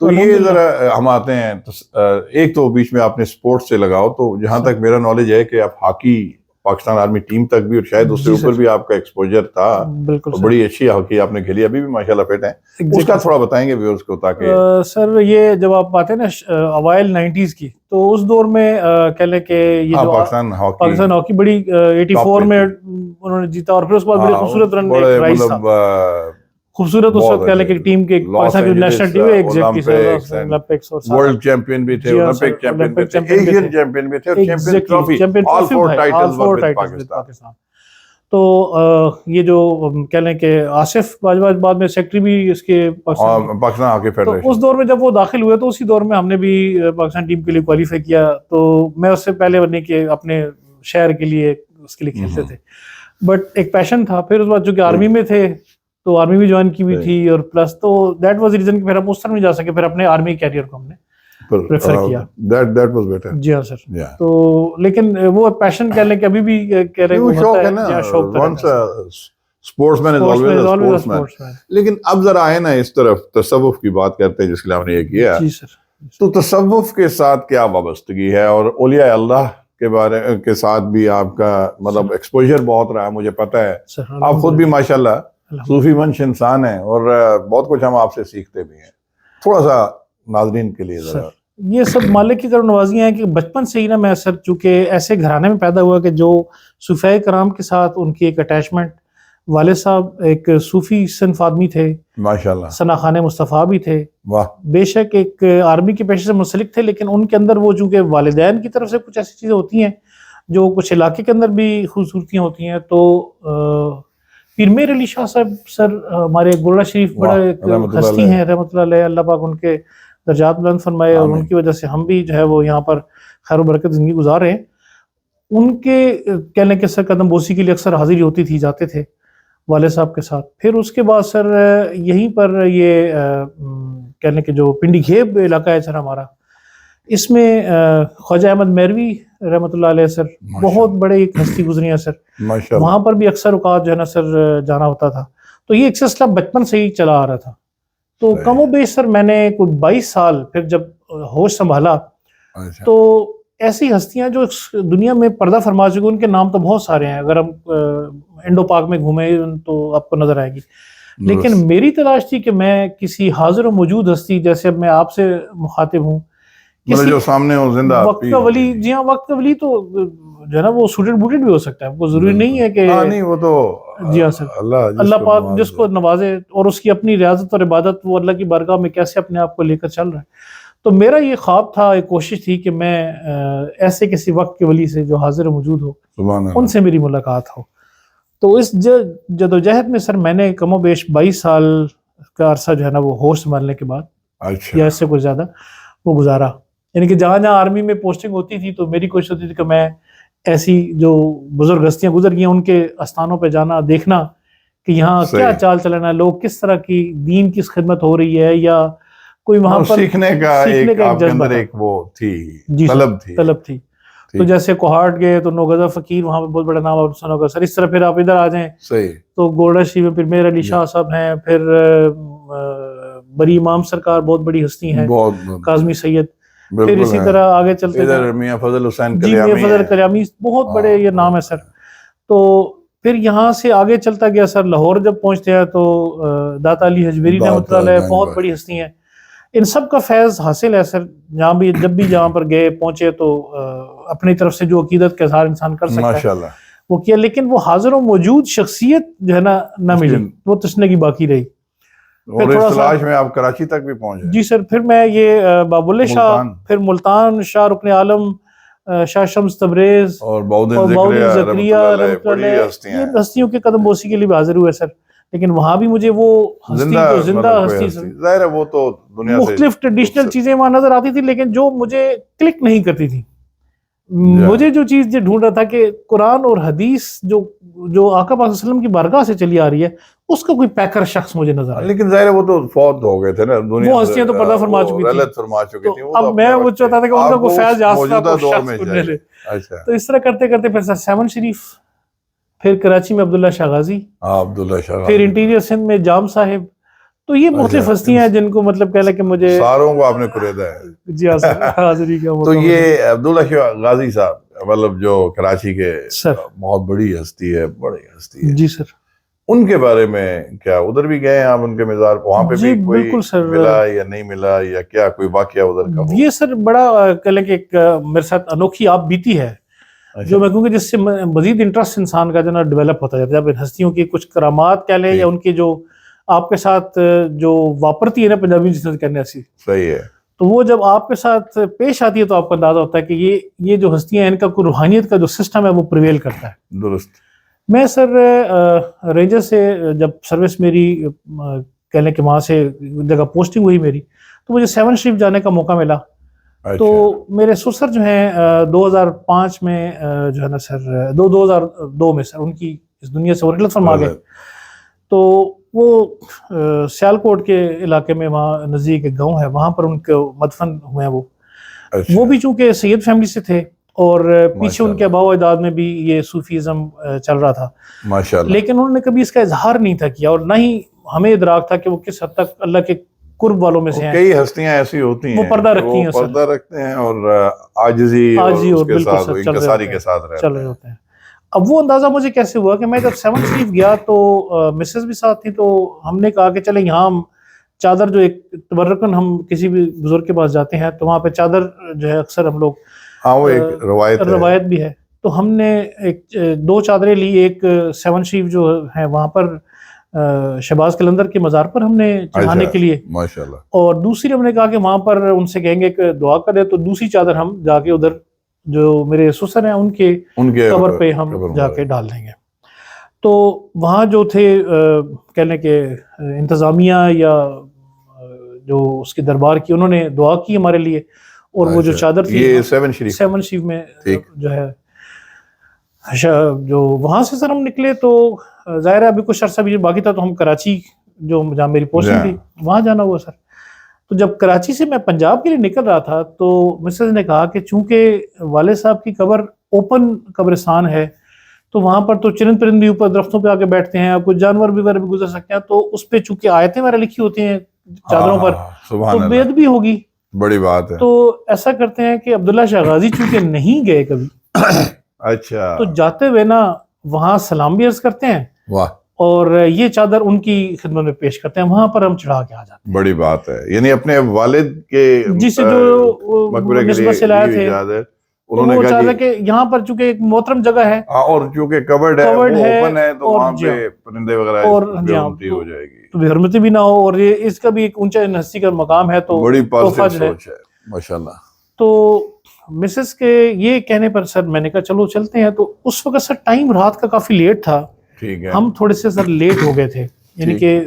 تو یہ ذرا ہم آتے ہیں ایک تو بیچ میں آپ نے اسپورٹس سے لگاؤ، تو جہاں تک میرا نالج ہے کہ آپ ہاکی پاکستان آرمی ٹیم تک بھی اور شاید اس سے اوپر بھی آپ کا ایکسپوجر تھا، بالکل بڑی اچھی ہاکی آپ نے کھیلی، ابھی بھی ماشاءاللہ فٹ ہیں، اس کا تھوڑا بتائیں گے ویورز کو تاکہ سر یہ جب آپ باتیں نا اوائل 90s کی، تو اس دور میں کہہ لیں کہ یہ جو پاکستان ہاکی بڑی 84 میں انہوں نے جیتا، اور پھر اس کے بعد بڑی خوبصورت رن رائز تھا، خوبصورت اس وقت کہہ لیں کہ ٹیم کے پاکستان کی نیشنل ٹیم اولمپکس اور ورلڈ چیمپئن بھی تھے، اولمپک چیمپئن بھی تھے، ایشین چیمپئن بھی تھے، اور champion trophy, all four titles were with Pakistan. تو یہ جو کہہ لیں کہ آصف باجوہ بعد میں سیکٹری بھی اس کے پاکستان ہاکی تو فیڈریشن، اس دور میں جب وہ داخل ہوئے تو اسی دور میں ہم نے بھی پاکستان ٹیم کے لیے کوالیفائی کیا، تو میں اس سے پہلے بننے کے اپنے شہر کے لیے اس کے لیے کھیلتے تھے، بٹ ایک پیشن تھا۔ پھر اس بعد چونکہ آرمی میں تھے تو آرمی بھی جوائن کی ہوئی تھی، اور پلس تو دیٹ واز ریزن کہ پھر ہم اس طرح نہیں جا سکے، پھر اپنے آرمی کیریئر کو ہم نے پریفر کیا۔ دیٹ واز بیٹر، جی ہاں سر۔ تو لیکن وہ پیشن کہہ لیں کہ ابھی بھی کہہ رہے ہیں شوق ہے نا، once sportsman is always a sportsman. لیکن اب ذرا آئے نا اس طرف تصوف کی بات کرتے ہیں جس کے لیے ہم نے یہ کیا، جی سر۔ تو تصوف کے ساتھ کیا وابستگی ہے، اور اولیاء اللہ کے بارے کے ساتھ بھی آپ کا مطلب ایکسپوجر بہت رہا ہے، مجھے پتہ ہے آپ خود بھی ماشاءاللہ صوفی منش انسان ہیں، اور بہت کچھ ہم آپ سے سیکھتے بھی ہیں، تھوڑا سا ناظرین کے لیے ذرا۔ یہ سب مالک کی طرف نوازیاں ہیں کہ بچپن سے ہی نا میں سر چونکہ ایسے گھرانے میں پیدا ہوا کہ جو صوفیاء کرام کے ساتھ ان کی ایک اٹیچمنٹ، والد صاحب ایک صوفی صنف آدمی تھے ماشاءاللہ، ثنا خان مصطفیٰ بھی تھے، واہ، بے شک ایک آرمی کے پیشے سے منسلک تھے، لیکن ان کے اندر وہ چونکہ والدین کی طرف سے کچھ ایسی چیزیں ہوتی ہیں جو کچھ علاقے کے اندر بھی خوبصورتیاں ہوتی ہیں، تو پیر میر علی شاہ صاحب سر ہمارے گولڑا شریف بڑے ہستی ہیں رحمۃ اللہ علیہ، اللہ پاک ان کے درجات بلند فرمائے، اور ان کی وجہ سے ہم بھی جو ہے وہ یہاں پر خیر و برکت زندگی گزار رہے ہیں۔ ان کے کہہ لیں کہ سر قدم بوسی کے لیے اکثر حاضری ہوتی تھی، جاتے تھے والد صاحب کے ساتھ۔ پھر اس کے بعد سر یہیں پر یہ کہہ لیں کہ جو پنڈی گھیب علاقہ ہے سر ہمارا، اس میں خواجہ احمد میروی رحمۃ اللہ علیہ سر بہت بڑے ایک ہستی گزری ہیں سر، وہاں پر بھی اکثر اوقات جو ہے نا سر جانا ہوتا تھا، تو یہ ایک سلسلہ بچپن سے ہی چلا آ رہا تھا۔ تو کم و بیش سر میں نے کوئی 22 سال پھر جب ہوش سنبھالا تو ایسی ہستیاں جو دنیا میں پردہ فرما چکے، ان کے نام تو بہت سارے ہیں، اگر ہم انڈو پاک میں گھومیں تو آپ کو نظر آئے گی، لیکن میری تلاش تھی کہ میں کسی حاضر و موجود ہستی، جیسے اب میں آپ سے مخاطب ہوں، جو سامنے ہو زندہ وقت کا ولی، جی ہاں وقت کا ولی تو جو ہے نا وہ سوٹڈ بوٹڈ بھی ہو سکتا ہے، وہ ضروری نہیں ہے کہ نہیں، وہ تو جی ہاں سر اللہ پاک جس کو نوازے، اور اس کی اپنی ریاضت اور عبادت وہ اللہ کی بارگاہ میں کیسے اپنے آپ کو لے کر چل رہا ہے۔ تو میرا یہ خواب تھا، ایک کوشش تھی کہ میں ایسے کسی وقت کے ولی سے جو حاضر موجود ہو، ان سے میری ملاقات ہو۔ تو اس جدوجہد میں سر میں نے کم و بیش 22 سال کا عرصہ جو ہے نا وہ ہوش سنبھالنے کے بعد یا اس سے کچھ زیادہ وہ گزارا، یعنی کہ جہاں جہاں آرمی میں پوسٹنگ ہوتی تھی تو میری کوشش ہوتی تھی کہ میں ایسی جو بزرگ ہستیاں گزر گئی ہیں ان کے استھانوں پہ جانا، دیکھنا کہ یہاں کیا چال چلنا، لوگ کس طرح کی دین کی خدمت ہو رہی ہے، یا کوئی وہاں پر سیکھنے کا ایک آپ کے اندر ایک وہ تھی، طلب تھی۔ تو جیسے کوہاٹ گئے تو نوگزہ فقیر وہاں پہ بہت بڑا نام آپ سنا ہوگا سر، اس طرح پھر آپ ادھر آ جائیں تو گولڑا شریف میں پھر میر علی شاہ صاحب ہیں، پھر بری امام سرکار بہت بڑی ہستی ہیں، کاظمی سید، پھر اسی طرح آگے چلتے ہیں میاں فضل حسین کلیامی، بہت بڑے یہ نام ہے سر۔ تو پھر یہاں سے آگے چلتا گیا سر، لاہور جب پہنچتے ہیں تو داتا علی حجویری رحمۃ اللہ علیہ بہت بڑی ہستی ہیں، ان سب کا فیض حاصل ہے سر، جہاں بھی جب بھی جہاں پر گئے پہنچے تو اپنی طرف سے جو عقیدت کا اظہار انسان کر سکتا ہے وہ کیا، لیکن وہ حاضر و موجود شخصیت جو ہے نا نہ ملی، وہ تشنگی باقی رہی۔ اور اس تلاش میں آپ کراچی تک بھی پہنچے؟ جی سر، پھر میں یہ باب اللہ شاہ، پھر ملتان، شاہ رکن عالم، شاہ شمس تبریز اور بہودین زکریہ رحمۃ اللہ علیہ، یہ ہستیوں کے قدم بوسی کے لیے بھی حاضر ہوئے سر، لیکن وہاں بھی مجھے وہ ہستی جو زندہ ہستی، ظاہر ہے وہ تو دنیا سے مختلف ٹریڈیشنل چیزیں وہاں نظر آتی تھی، لیکن جو مجھے کلک نہیں کرتی تھی، مجھے جو چیز یہ ڈھونڈ رہا تھا کہ قرآن اور حدیث جو آقا پاک صلی اللہ علیہ وسلم کی بارگاہ سے چلی آ رہی ہے، اس کا کوئی پیکر شخص مجھے نظر آیا، لیکن ظاہر ہے وہ تو فوت ہو گئے تھے نا، وہ ہستیاں تو پردہ فرما چکی تھی، اب میں وہ چاہتا تھا کہ ان کا کوئی فیض یافتہ شخص کو ملے۔ تو اس طرح کرتے کرتے پھر سر سیون شریف، پھر کراچی میں عبداللہ شاہ غازی، پھر انٹیریئر سندھ میں جام صاحب، تو یہ مختلف ہستیاں ہیں جن کو مطلب کہہ لیں کہ مجھے ساروں کو آپ نے قریدا ہے. جی ہاں سر حاضری کا تو موقع ملا. یہ عبداللہ شاہ غازی صاحب مطلب جو کراچی کے سر بہت بڑی ہستی ہے, بڑی ہستی ہے, جی سر ان کے بارے میں کیا ادھر بھی گئے ہیں آپ ان کے مزار, وہاں پہ جی بھی کوئی بالکل سر. ملا یا نہیں ملا, یا کیا کوئی واقعہ ادھر کا ہو؟ یہ سر بڑا کہہ لیں کہ ایک میرے ساتھ انوکھی آپ بیتی ہے جو میں کہوں کہ جس سے مزید انٹرسٹ انسان کا جو نا ڈیولپ ہوتا جاتا ہے. جب ان ہستیوں کی کچھ کرامات کہہ لیں یا ان کی جو آپ کے ساتھ جو واپرتی ہے نا پنجابی جس سے کہنے ایسی, صحیح ہے, تو وہ جب آپ کے ساتھ پیش آتی ہے تو آپ کو اندازہ ہوتا ہے کہ یہ جو ہستیاں ہیں ان کا کوئی روحانیت کا جو سسٹم ہے وہ پریویل کرتا ہے. درست. میں سر رینجر سے جب سروس میری کہہ لیں کہ وہاں سے جگہ پوسٹنگ ہوئی میری, تو مجھے 7 شریف جانے کا موقع ملا. تو میرے سسر جو ہیں 2005 میں جو ہے نا سر 2002 میں سر ان کی اس دنیا سے رحلت فرما گئے. تو وہ سیالکوٹ کے علاقے میں وہاں نزدیک ایک گاؤں ہے, وہاں پر ان کے مدفن ہوئے ہیں. وہ بھی چونکہ سید فیملی سے تھے اور پیچھے ان کے آباء و اجداد میں بھی یہ صوفیزم چل رہا تھا ماشاءاللہ, لیکن انہوں نے کبھی اس کا اظہار نہیں تھا کیا, اور نہ ہی ہمیں ادراک تھا کہ وہ کس حد تک اللہ کے قرب والوں میں سے ہیں. کئی ہستیاں ایسی ہوتی ہیں وہ پردہ رکھتی ہیں, پردہ رکھتے ہیں اور عاجزی اور اس کے ساتھ انکساری کے ساتھ چل رہے ہوتے ہیں. اب وہ اندازہ مجھے کیسے ہوا کہ میں جب 7 شریف گیا تو مسز بھی ساتھ تھی, تو ہم نے کہا کہ چلیں یہاں چادر جو ایک تبرکن ہم کسی بھی بزرگ کے پاس جاتے ہیں تو وہاں پہ چادر جو ہے اکثر ہم لوگ وہ ایک روایت بھی ہے, تو ہم نے ایک 2 چادریں لی. ایک 7 شریف جو ہے وہاں پر شہباز قلندر کے مزار پر ہم نے چڑھانے کے لیے, ماشاءاللہ, اور دوسری ہم نے کہا کہ وہاں پر ان سے کہیں گے کہ دعا کرے, تو دوسری چادر ہم جا کے ادھر جو میرے سسر ہیں ان کے قبر پہ ہم جا کے ڈال دیں گے. تو وہاں جو تھے کہہ لیں کہ انتظامیہ یا جو اس کے دربار کی, انہوں نے دعا کی ہمارے لیے, اور وہ جو چادر تھی یہ 7 شریف میں جو ہے جو وہاں سے سر ہم نکلے تو ظاہر ہے ابھی کچھ عرصہ بھی باقی تھا, تو ہم کراچی جو جہاں میری پوسٹنگ تھی وہاں جانا ہوا سر. تو جب کراچی سے میں پنجاب کے لیے نکل رہا تھا تو مسز نے کہا کہ چونکہ والد صاحب کی قبر اوپن قبرستان ہے تو وہاں پر تو چرند پرند بھی اوپر درختوں پہ آ کے بیٹھتے ہیں, کچھ جانور بھی وغیرہ بھی گزر سکتے ہیں, تو اس پہ چونکہ آیتیں وغیرہ لکھی ہوتی ہیں چادروں پر تو بے ادبی ہوگی, بڑی بات ہے. تو ایسا کرتے ہیں کہ عبداللہ شاہ غازی چونکہ نہیں گئے کبھی, اچھا, تو جاتے ہوئے نا وہاں سلام بھی عرض کرتے ہیں, واہ, اور یہ چادر ان کی خدمت میں پیش کرتے ہیں, وہاں پر ہم چڑھا کے آ جاتے ہیں. بڑی بات ہے, یعنی اپنے والد کے جس سے جو مقبرے کے نسبت سے لائے تھے, انہوں نے کہا کہ یہاں پر چونکہ ایک محترم جگہ ہے اور چونکہ کورڈ ہے وہ اوپن ہے تو وہاں پہ پرندے وغیرہ اور بے حرمتی ہو جائے گی, تو بے حرمتی بھی نہ ہو, اور یہ اس کا بھی ایک اونچا ہستی کا مقام ہے, تو بڑی پازیٹیو سوچ ہے ماشاءاللہ. تو مسز کے یہ کہنے پر سر میں نے کہا چلو چلتے ہیں. تو اس وقت سر ٹائم رات کا کافی لیٹ تھا, ٹھیک ہے, ہم تھوڑے سے سر لیٹ ہو گئے تھے, یعنی کہ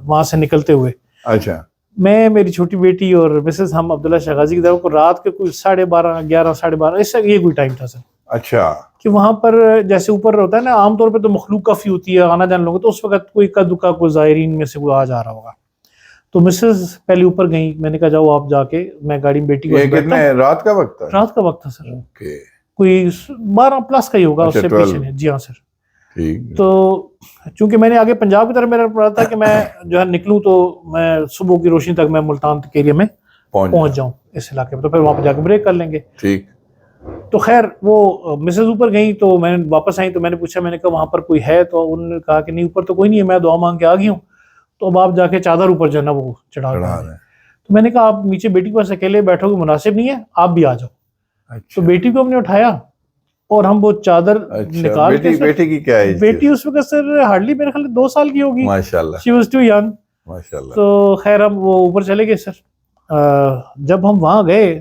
وہاں سے نکلتے ہوئے. اچھا, میں میری چھوٹی بیٹی اور مسز ہم عبداللہ شاہ غازی کی طرف کو رات کے کوئی 12:30 11 12:30 اس یہ کوئی ٹائم تھا سر. اچھا, کہ وہاں پر جیسے اوپر ہوتا ہے نا عام طور پہ تو مخلوق کافی ہوتی ہے, آنا جانا لوگوں, تو اس وقت کوئی اکا دکا کوئی زائرین میں سے کوئی آ جا رہا ہوگا. تو مسز پہلے اوپر گئیں, میں نے کہا جاؤ آپ جا کے, میں گاڑی میں بیٹی کو کتنے رات کا وقت تھا؟ رات کا وقت تھا سر, کوئی 12+ کا ہی ہوگا, اس سے پیچھے نہیں. جی ہاں سر. تو چونکہ میں نے آگے پنجاب کی طرف میرا پڑا تھا کہ میں جو ہے نکلوں تو میں صبح کی روشنی تک میں ملتان کے ایریا میں پہنچ جاؤں اس علاقے میں, تو پھر وہاں پہ جا کے بریک کر لیں گے. ٹھیک. تو خیر وہ مسز اوپر گئیں تو میں نے واپس آئیں, تو میں نے پوچھا, میں نے کہا وہاں پر کوئی ہے, تو انہوں نے کہا کہ نہیں اوپر تو کوئی نہیں ہے, میں دعا مانگ کے آ گئی ہوں, تو اب آپ جا کے چادر اوپر جو ہے نا وہ چڑھا رہے ہیں. تو میں نے کہا آپ نیچے بیٹی کے پاس اکیلے بیٹھو گے مناسب نہیں ہے, آپ بھی آ جاؤ. تو بیٹی کو ہم نے اٹھایا اور ہم وہ چادر نکال کے, بیٹی کی کیا ہے؟ بیٹی اس وقت سر ہارڈلی میرے خیال 2 سال کی ہوگی, ماشاءاللہ, شی واز ٹو ینگ. ماشاءاللہ. تو خیر ہم وہ اوپر چلے گئے سر. جب ہم وہاں گئے,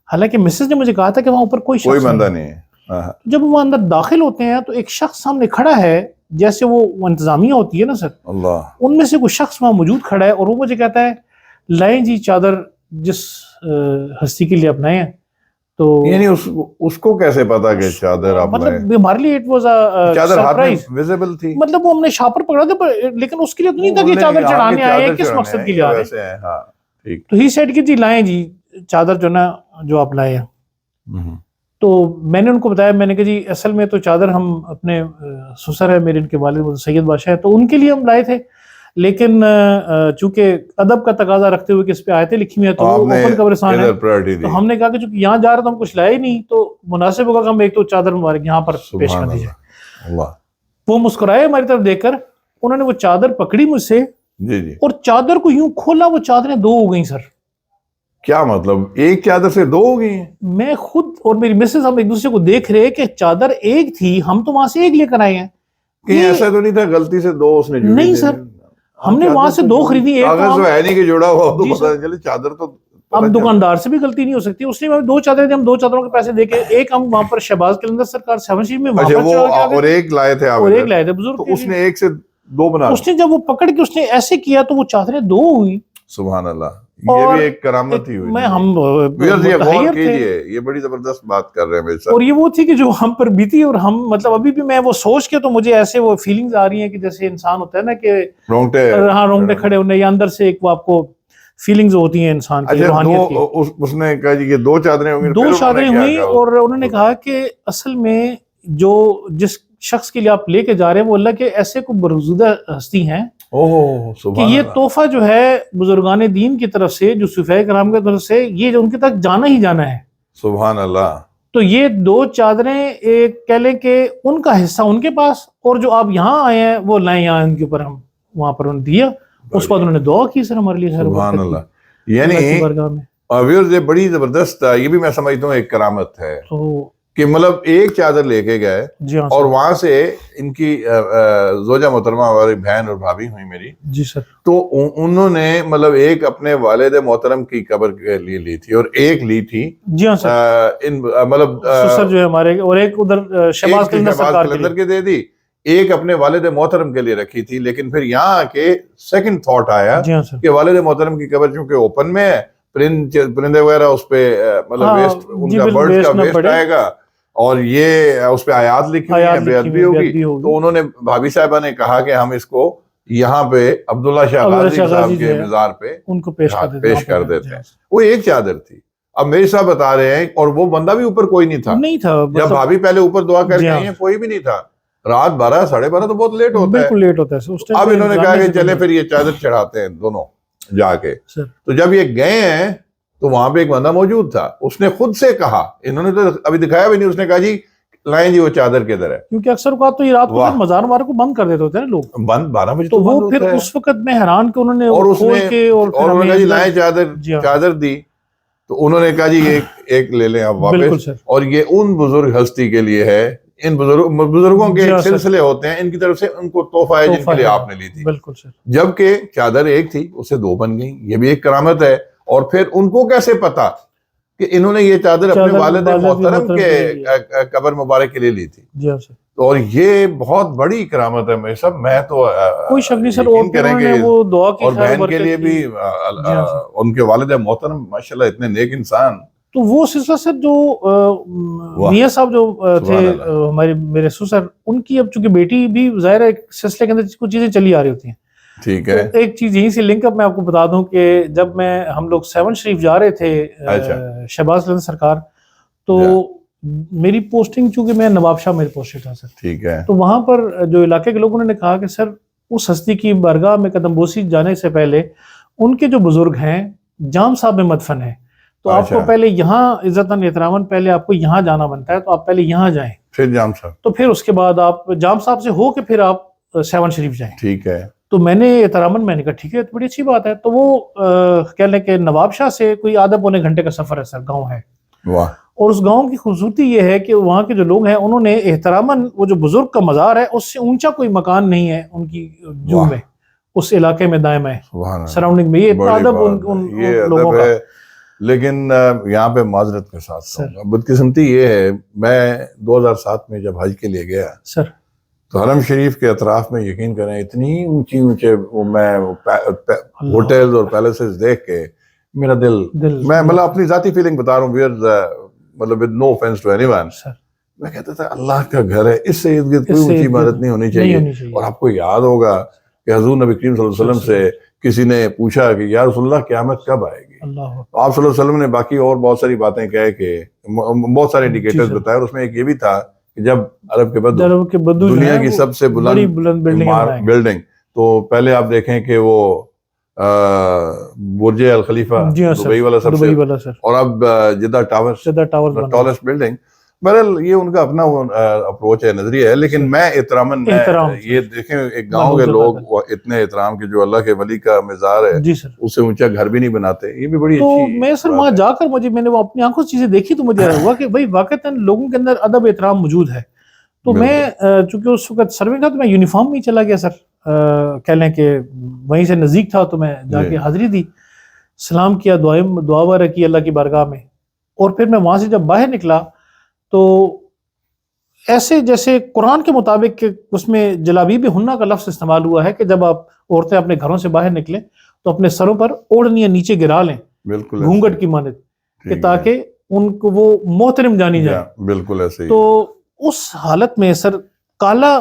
حالانکہ مسز نے مجھے کہا تھا کہ وہاں اوپر کوئی بندہ نہیں ہے, جب وہ اندر داخل ہوتے ہیں تو ایک شخص سامنے کھڑا ہے, جیسے وہ انتظامیہ ہوتی ہے نا سر, اللہ, ان میں سے کوئی شخص وہاں موجود کھڑا ہے, اور وہ مجھے کہتا ہے لائیں جی چادر جس ہستی کے لیے اپنائے ہیں. تو یعنی اس کو کیسے پتا کہ چادر آپ لائیں؟ مطلب ہمارے لیے اٹ واز چادر ہاتھ میں ویزیبل تھی, مطلب وہ ہم نے شاپر پکڑا تھا, لیکن اس کے لیے تو نہیں تھا کہ چادر چڑھانے آئے ہیں, کس مقصد کے لیے آئے ہیں. تو ہی سیڈ کی جی لائیں جی چادر جو نا جو آپ لائے ہیں. تو میں نے ان کو بتایا, میں نے کہا جی اصل میں تو چادر ہم اپنے سسر ہے میرے, ان کے والد سید بادشاہ ہے, تو ان کے لیے ہم لائے تھے, لیکن چونکہ ادب کا تقاضا رکھتے ہوئے کہ اس پہ آیتیں لکھی ہوئی ہیں تو وہ اوپن قبرستان ہے، تو ہم نے کہا کہ چونکہ یہاں جا رہے تو ہم کچھ لائے نہیں، تو مناسب ہوگا کہ ہم ایک تو چادر مبارک یہاں پر پیش کر دی جائے۔ وہ مسکرائے ہماری طرف دیکھ کر، انہوں نے وہ چادر پکڑی مجھ سے اور چادر کو یوں کھولا، وہ چادریں دو ہو گئیں سر۔ کیا مطلب ایک چادر سے دو ہو گئی ہیں؟ میں خود اور میری مسز ہم ایک دوسرے کو دیکھ رہے کہ چادر ایک تھی، ہم تو وہاں سے ایک لے کر آئے ہیں۔ کہیں ایسا تو نہیں تھا غلطی سے دو اس نے جوڑی؟ نہیں سر، ہم نے وہاں سے دو خریدی، ایک کاغذ تو ہے نہیں کہ جوڑا ہوا تو پتہ چلے، چادر تو اب دکاندار سے بھی غلطی نہیں ہو سکتی، اس نے ہمیں دو چادریں دی، ہم دو چادروں کے پیسے دے کے، ایک ہم وہاں پر شہباز قلندر سرکار 7 شریف میں وہاں پر چلا گیا، اور ایک لائے تھے آپ، اور ایک لائے تھے بزرگ، تو اس نے ایک سے دو بنا، اس نے جب وہ پکڑ کے اس نے ایسے کیا تو وہ چادریں دو ہوئی۔ سبحان اللہ، یہ بھی ایک کرامت ہی ہوئی۔ میں ہم غور کیجئے، یہ بڑی زبردست بات کر رہے ہیں میرے ساتھ، اور یہ وہ تھی کہ جو ہم پر بیتی، اور ہم مطلب ابھی بھی میں وہ سوچ کے تو مجھے ایسے وہ فیلنگز آ رہی ہیں کہ جیسے انسان ہوتا ہے نا کہ رونگٹے کھڑے ہونے، یا اندر سے ایک وہ آپ کو فیلنگز ہوتی ہیں انسان کی، روحانیت کی۔ اس نے کہا جی یہ دو چادریں ہوں گی، دو چادریں ہوئیں، اور انہوں نے کہا کہ اصل میں جو جس شخص کے لیے آپ لے کے جا رہے ہیں وہ اللہ کے ایسے کو برگزیدہ ہستی ہیں کہ یہ تحفہ جو ہے بزرگان دین کی طرف سے، جو صوفیاء کرام کی طرف سے، یہ جو ان کے تک جانا ہی جانا ہے۔ سبحان اللہ۔ تو یہ دو چادریں ایک کہہ لیں کہ ان کا حصہ ان کے پاس، اور جو آپ یہاں آئے ہیں وہ لائیں یہاں ان کے اوپر، ہم وہاں پر انہوں نے دیا، اس بعد انہوں نے دعا کی سر ہمارے لیے۔ سبحان اللہ، یعنی یہ بڑی زبردست، یہ بھی میں سمجھتا ہوں ایک کرامت ہے کہ مطلب ایک چادر لے کے گئے، اور وہاں سے ان کی زوجہ محترمہ ہماری بہن اور بھابھی ہوئی میری، جی سر، تو انہوں نے مطلب ایک اپنے والد محترم کی قبر کے لیے لی تھی، اور ایک لی تھی جی ہاں سر، مطلب سسر جو ہے ہمارے، اور ایک ادھر شہباز قلندر کے دے دی، ایک اپنے والد محترم کے لیے رکھی تھی۔ لیکن پھر یہاں کے سیکنڈ تھاٹ آیا کہ والد محترم کی قبر چونکہ اوپن میں ہے، پرندے وغیرہ اس پہ مطلب ویسٹ، ان کا برڈز کا ویسٹ آئے گا، اور یہ اس پہ آیات لکھی ہوئی ہیں، بے ادبی ہوگی، تو انہوں نے بھابھی صاحبہ نے کہا کہ ہم اس کو یہاں پہ عبداللہ شاہ غازی صاحب کے مزار پہ ان کو پیش کر دیتے ہیں۔ وہ ایک چادر تھی۔ اب میرے صاحب بتا رہے ہیں، اور وہ بندہ بھی اوپر کوئی نہیں تھا، جب بھابھی پہلے اوپر دعا کر کے آئی ہیں کوئی بھی نہیں تھا، رات 12 ساڑھے 12 تو بہت لیٹ ہوتا ہے، بالکل لیٹ ہوتا ہے۔ اب انہوں نے کہا کہ چلے پھر یہ چادر چڑھاتے ہیں دونوں جا کے۔ تو جب یہ گئے ہیں تو وہاں پہ ایک بندہ موجود تھا، اس نے خود سے کہا، انہوں نے تو ابھی دکھایا بھی نہیں، اس نے کہا جی لائیں جی وہ چادر کدھر ہے، کیونکہ اکثر اوقات تو یہ رات کو مزار مبارک کو بند کر دیتے ہوتے ہیں لوگ، بند 12 بجے تو وہ پھر اس وقت میں حیران کہ انہوں نے کھول کے اور کہا جی لائیں چادر دی، تو انہوں نے کہا جی ایک لے لیں آپ واپس، اور یہ ان بزرگ ہستی کے لیے ہے، ان بزرگوں کے ایک سلسلے ہوتے ہیں، ان کی طرف سے ان کو تحفہ ہے جن کے لیے آپ نے لی تھی۔ بالکل سر، جبکہ چادر ایک تھی اسے دو بن گئی، یہ بھی ایک کرامت ہے۔ اور پھر ان کو کیسے پتا کہ انہوں نے یہ چادر اپنے والد محترم کے قبر مبارک کے لیے لی تھی؟ اور یہ بہت بڑی کرامت ہے میرے صاحب، میں تو کوئی شک نہیں سر، اور بہن کے لیے بھی ان کے والد محترم ماشاءاللہ اتنے نیک انسان۔ تو وہ سلسلہ سر جو میاں صاحب جو تھے ہمارے میرے سسر، ان کی اب چونکہ بیٹی بھی ظاہر ہے سلسلے کے اندر کچھ چیزیں چلی آ رہی ہوتی ہیں، ٹھیک ہے۔ ایک چیز یہیں سے لنک اپ میں آپ کو بتا دوں کہ جب ہم لوگ 7 شریف جا رہے تھے شہباز قلندر سرکار، تو میری پوسٹنگ چونکہ میں نواب شاہ میں پوسٹڈ تھا سر، ٹھیک ہے، تو وہاں پر جو علاقے کے لوگوں نے کہا کہ سر اس ہستی کی بارگاہ میں قدم بوسی جانے سے پہلے ان کے جو بزرگ ہیں جام صاحب میں مدفن ہے، تو آپ کو پہلے یہاں عزتاً احتراماً پہلے آپ کو یہاں جانا بنتا ہے، تو آپ پہلے یہاں جائیں، پھر جام صاحب، تو پھر اس کے بعد آپ جام صاحب سے ہو کے پھر آپ 7 شریف جائیں، ٹھیک ہے۔ تو میں نے احتراماً میں نے کہا ٹھیک ہے، تو بڑی اچھی بات ہے۔ تو وہ کہہ لیں کہ نواب شاہ سے کوئی آدھا پونے گھنٹے کا سفر ہے سر، گاؤں ہے، اور اس گاؤں کی خوبصورتی یہ ہے کہ وہاں کے جو لوگ ہیں انہوں نے احتراماً وہ جو بزرگ کا مزار ہے اس سے اونچا کوئی مکان نہیں ہے ان کی جو میں اس علاقے میں دائیں بائیں سراؤنڈنگ میں، یہ اتنا ادب ان لوگوں کا۔ لیکن یہاں پہ معذرت کے ساتھ کہوں گا، بدقسمتی یہ ہے، میں 2007 میں جب حج کے لیے گیا سر، تو حرم شریف کے اطراف میں یقین کریں اتنی اونچے میں ہوٹلز اور پیلسز دیکھ کے میرا دل میں مطلب اپنی ذاتی فیلنگ بتا رہا ہوں، مطلب with no offense to anyone، میں کہتا تھا اللہ کا گھر ہے، اس سے ارد گرد کوئی اونچی عمارت نہیں ہونی چاہیے۔ اور آپ کو یاد ہوگا کہ حضور نبی کریم صلی اللہ علیہ وسلم سے کسی نے پوچھا کہ یا رسول اللہ قیامت کب آئے گی؟ آپ صلی اللہ علیہ وسلم نے باقی اور بہت ساری باتیں کہے کہ بہت سارے انڈیکیٹرز بتائے، اور اس میں ایک یہ بھی تھا کہ جب عرب کے بدو دنیا کی سب سے بلند بلڈنگ تو پہلے آپ دیکھیں کہ وہ برج الخلیفہ جی ہاں سر، دبئی والا سب سے، دبئی والا سر، اور اب جدہ ٹاور، جدہ ٹاور بنا ٹالسٹ بلڈنگ. بہرحال یہ ان کا اپنا اپروچ ہے، نظریہ ہے، لیکن میں احترام یہ دیکھیں ایک گاؤں کے لوگ اتنے احترام کے جو اللہ کے ولی کا مزار ہے، جی سر، اس سے اونچا گھر بھی نہیں بناتے. یہ بھی بڑی تو اچھی میں سر وہاں جا کر میں نے وہ اپنی آنکھوں سے چیزیں دیکھی تو مجھے ہوا کہ بھائی واقعتاً لوگوں کے اندر ادب احترام موجود ہے. تو میں چونکہ اس وقت سروے تھا تو میں یونیفارم میں چلا گیا سر، کہہ لیں کہ وہیں سے نزدیک تھا تو میں جا کے حاضری دی، سلام کیا، دعا وغیرہ کی اللہ کی بارگاہ میں. اور پھر میں وہاں سے جب باہر نکلا تو ایسے جیسے قرآن کے مطابق کہ اس میں جلابیب ہنہ کا لفظ استعمال ہوا ہے کہ جب آپ عورتیں اپنے گھروں سے باہر نکلیں تو اپنے سروں پر اوڑھنیاں نیچے گرا لیں گھونگھٹ کی مانند، کہ تاکہ ان کو وہ محترم جانی جائے. بالکل ایسے ہی. تو اس حالت میں سر کالا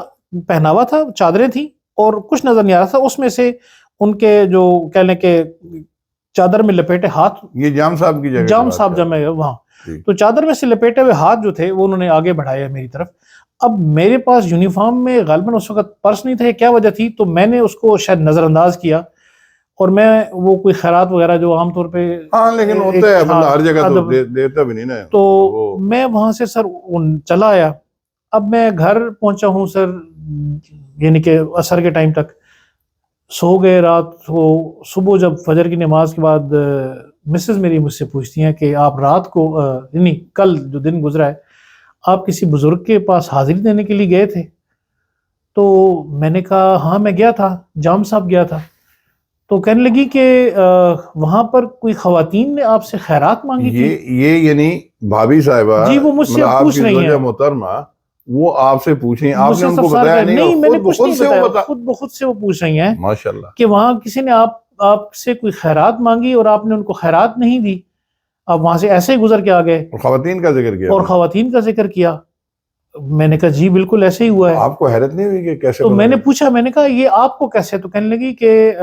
پہناوا تھا، چادریں تھیں اور کچھ نظر نہیں آ رہا تھا. اس میں سے ان کے جو کہہ لیں کہ چادر میں لپیٹے ہاتھ، یہ جام صاحب کی جگہ، جام صاحب جمع ہے وہاں، تو چادر میں سے لپیٹے ہوئے ہاتھ جو تھے وہ انہوں نے آگے بڑھائے میری طرف. اب میرے پاس یونیفارم میں غالباً اس وقت پرس نہیں تھا، کیا وجہ تھی، تو میں نے اس کو شاید نظر انداز کیا اور میں وہ کوئی خیرات وغیرہ جو عام طور پہ لیکن ہوتا ہے ہر جگہ تو دیتا بھی نہیں نا، تو میں وہاں سے سر چلا آیا. اب میں گھر پہنچا ہوں سر، یعنی کہ عصر کے ٹائم تک سو گئے رات کو. صبح جب فجر کی نماز کے بعد مسز میری مجھ سے پوچھتی ہیں کہ آپ رات کو یعنی کل جو دن گزرا ہے آپ کسی بزرگ کے پاس حاضری دینے کے لیے گئے تھے؟ تو میں نے کہا ہاں میں گیا تھا، جام صاحب گیا تھا. تو کہنے لگی کہ وہاں پر کوئی خواتین نے آپ سے خیرات مانگی تھی. یہ یعنی بھابھی صاحبہ جی وہ مجھ سے پوچھ رہی ہیں، محترمہ وہ آپ سے پوچھیں، آپ نے ان کو بتایا نہیں، میں نے کچھ نہیں بتایا، خود بخود سے وہ پوچھ رہی ہیں ماشاءاللہ کہ وہاں کسی نے آپ سے کوئی خیرات مانگی اور آپ نے ان کو خیرات نہیں دی، آپ وہاں سے ایسے ہی گزر کے آ گئے. اور خواتین کا ذکر کیا، اور خواتین کا ذکر کیا. میں نے کہا جی بالکل ایسے ہی ہوا ہے. آپ کو حیرت نہیں ہوئی کہ کیسے؟ تو میں نے پوچھا، میں نے کہا یہ آپ کو کیسے؟ تو کہنے لگی کہ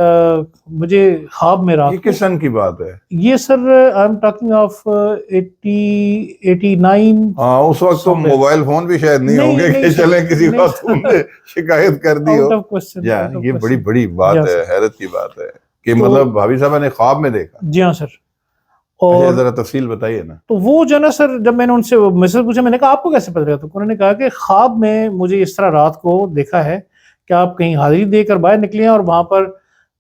مجھے خواب میں رات. یہ کس سن کی بات ہے؟ یہ سر آئی ایم ٹاکنگ آف 89. اس وقت تو موبائل فون بھی شاید نہیں ہوں گے کہ چلیں کسی خاتون نے شکایت کر دی ہو. یہ بڑی بڑی بات ہے، حیرت کی بات ہے کہ مطلب بھابھی صاحبہ نے خواب میں دیکھا. جی ہاں سر. اور ذرا تفصیل بتائیے نا. تو وہ جو نا سر جب میں نے ان سے مسئلہ پوچھا، میں نے کہا آپ کو کیسے پتہ چلا؟ تو انہوں نے کہا کہ خواب میں مجھے اس طرح رات کو دیکھا ہے کہ آپ کہیں حاضری دے کر باہر نکلے ہیں اور وہاں پر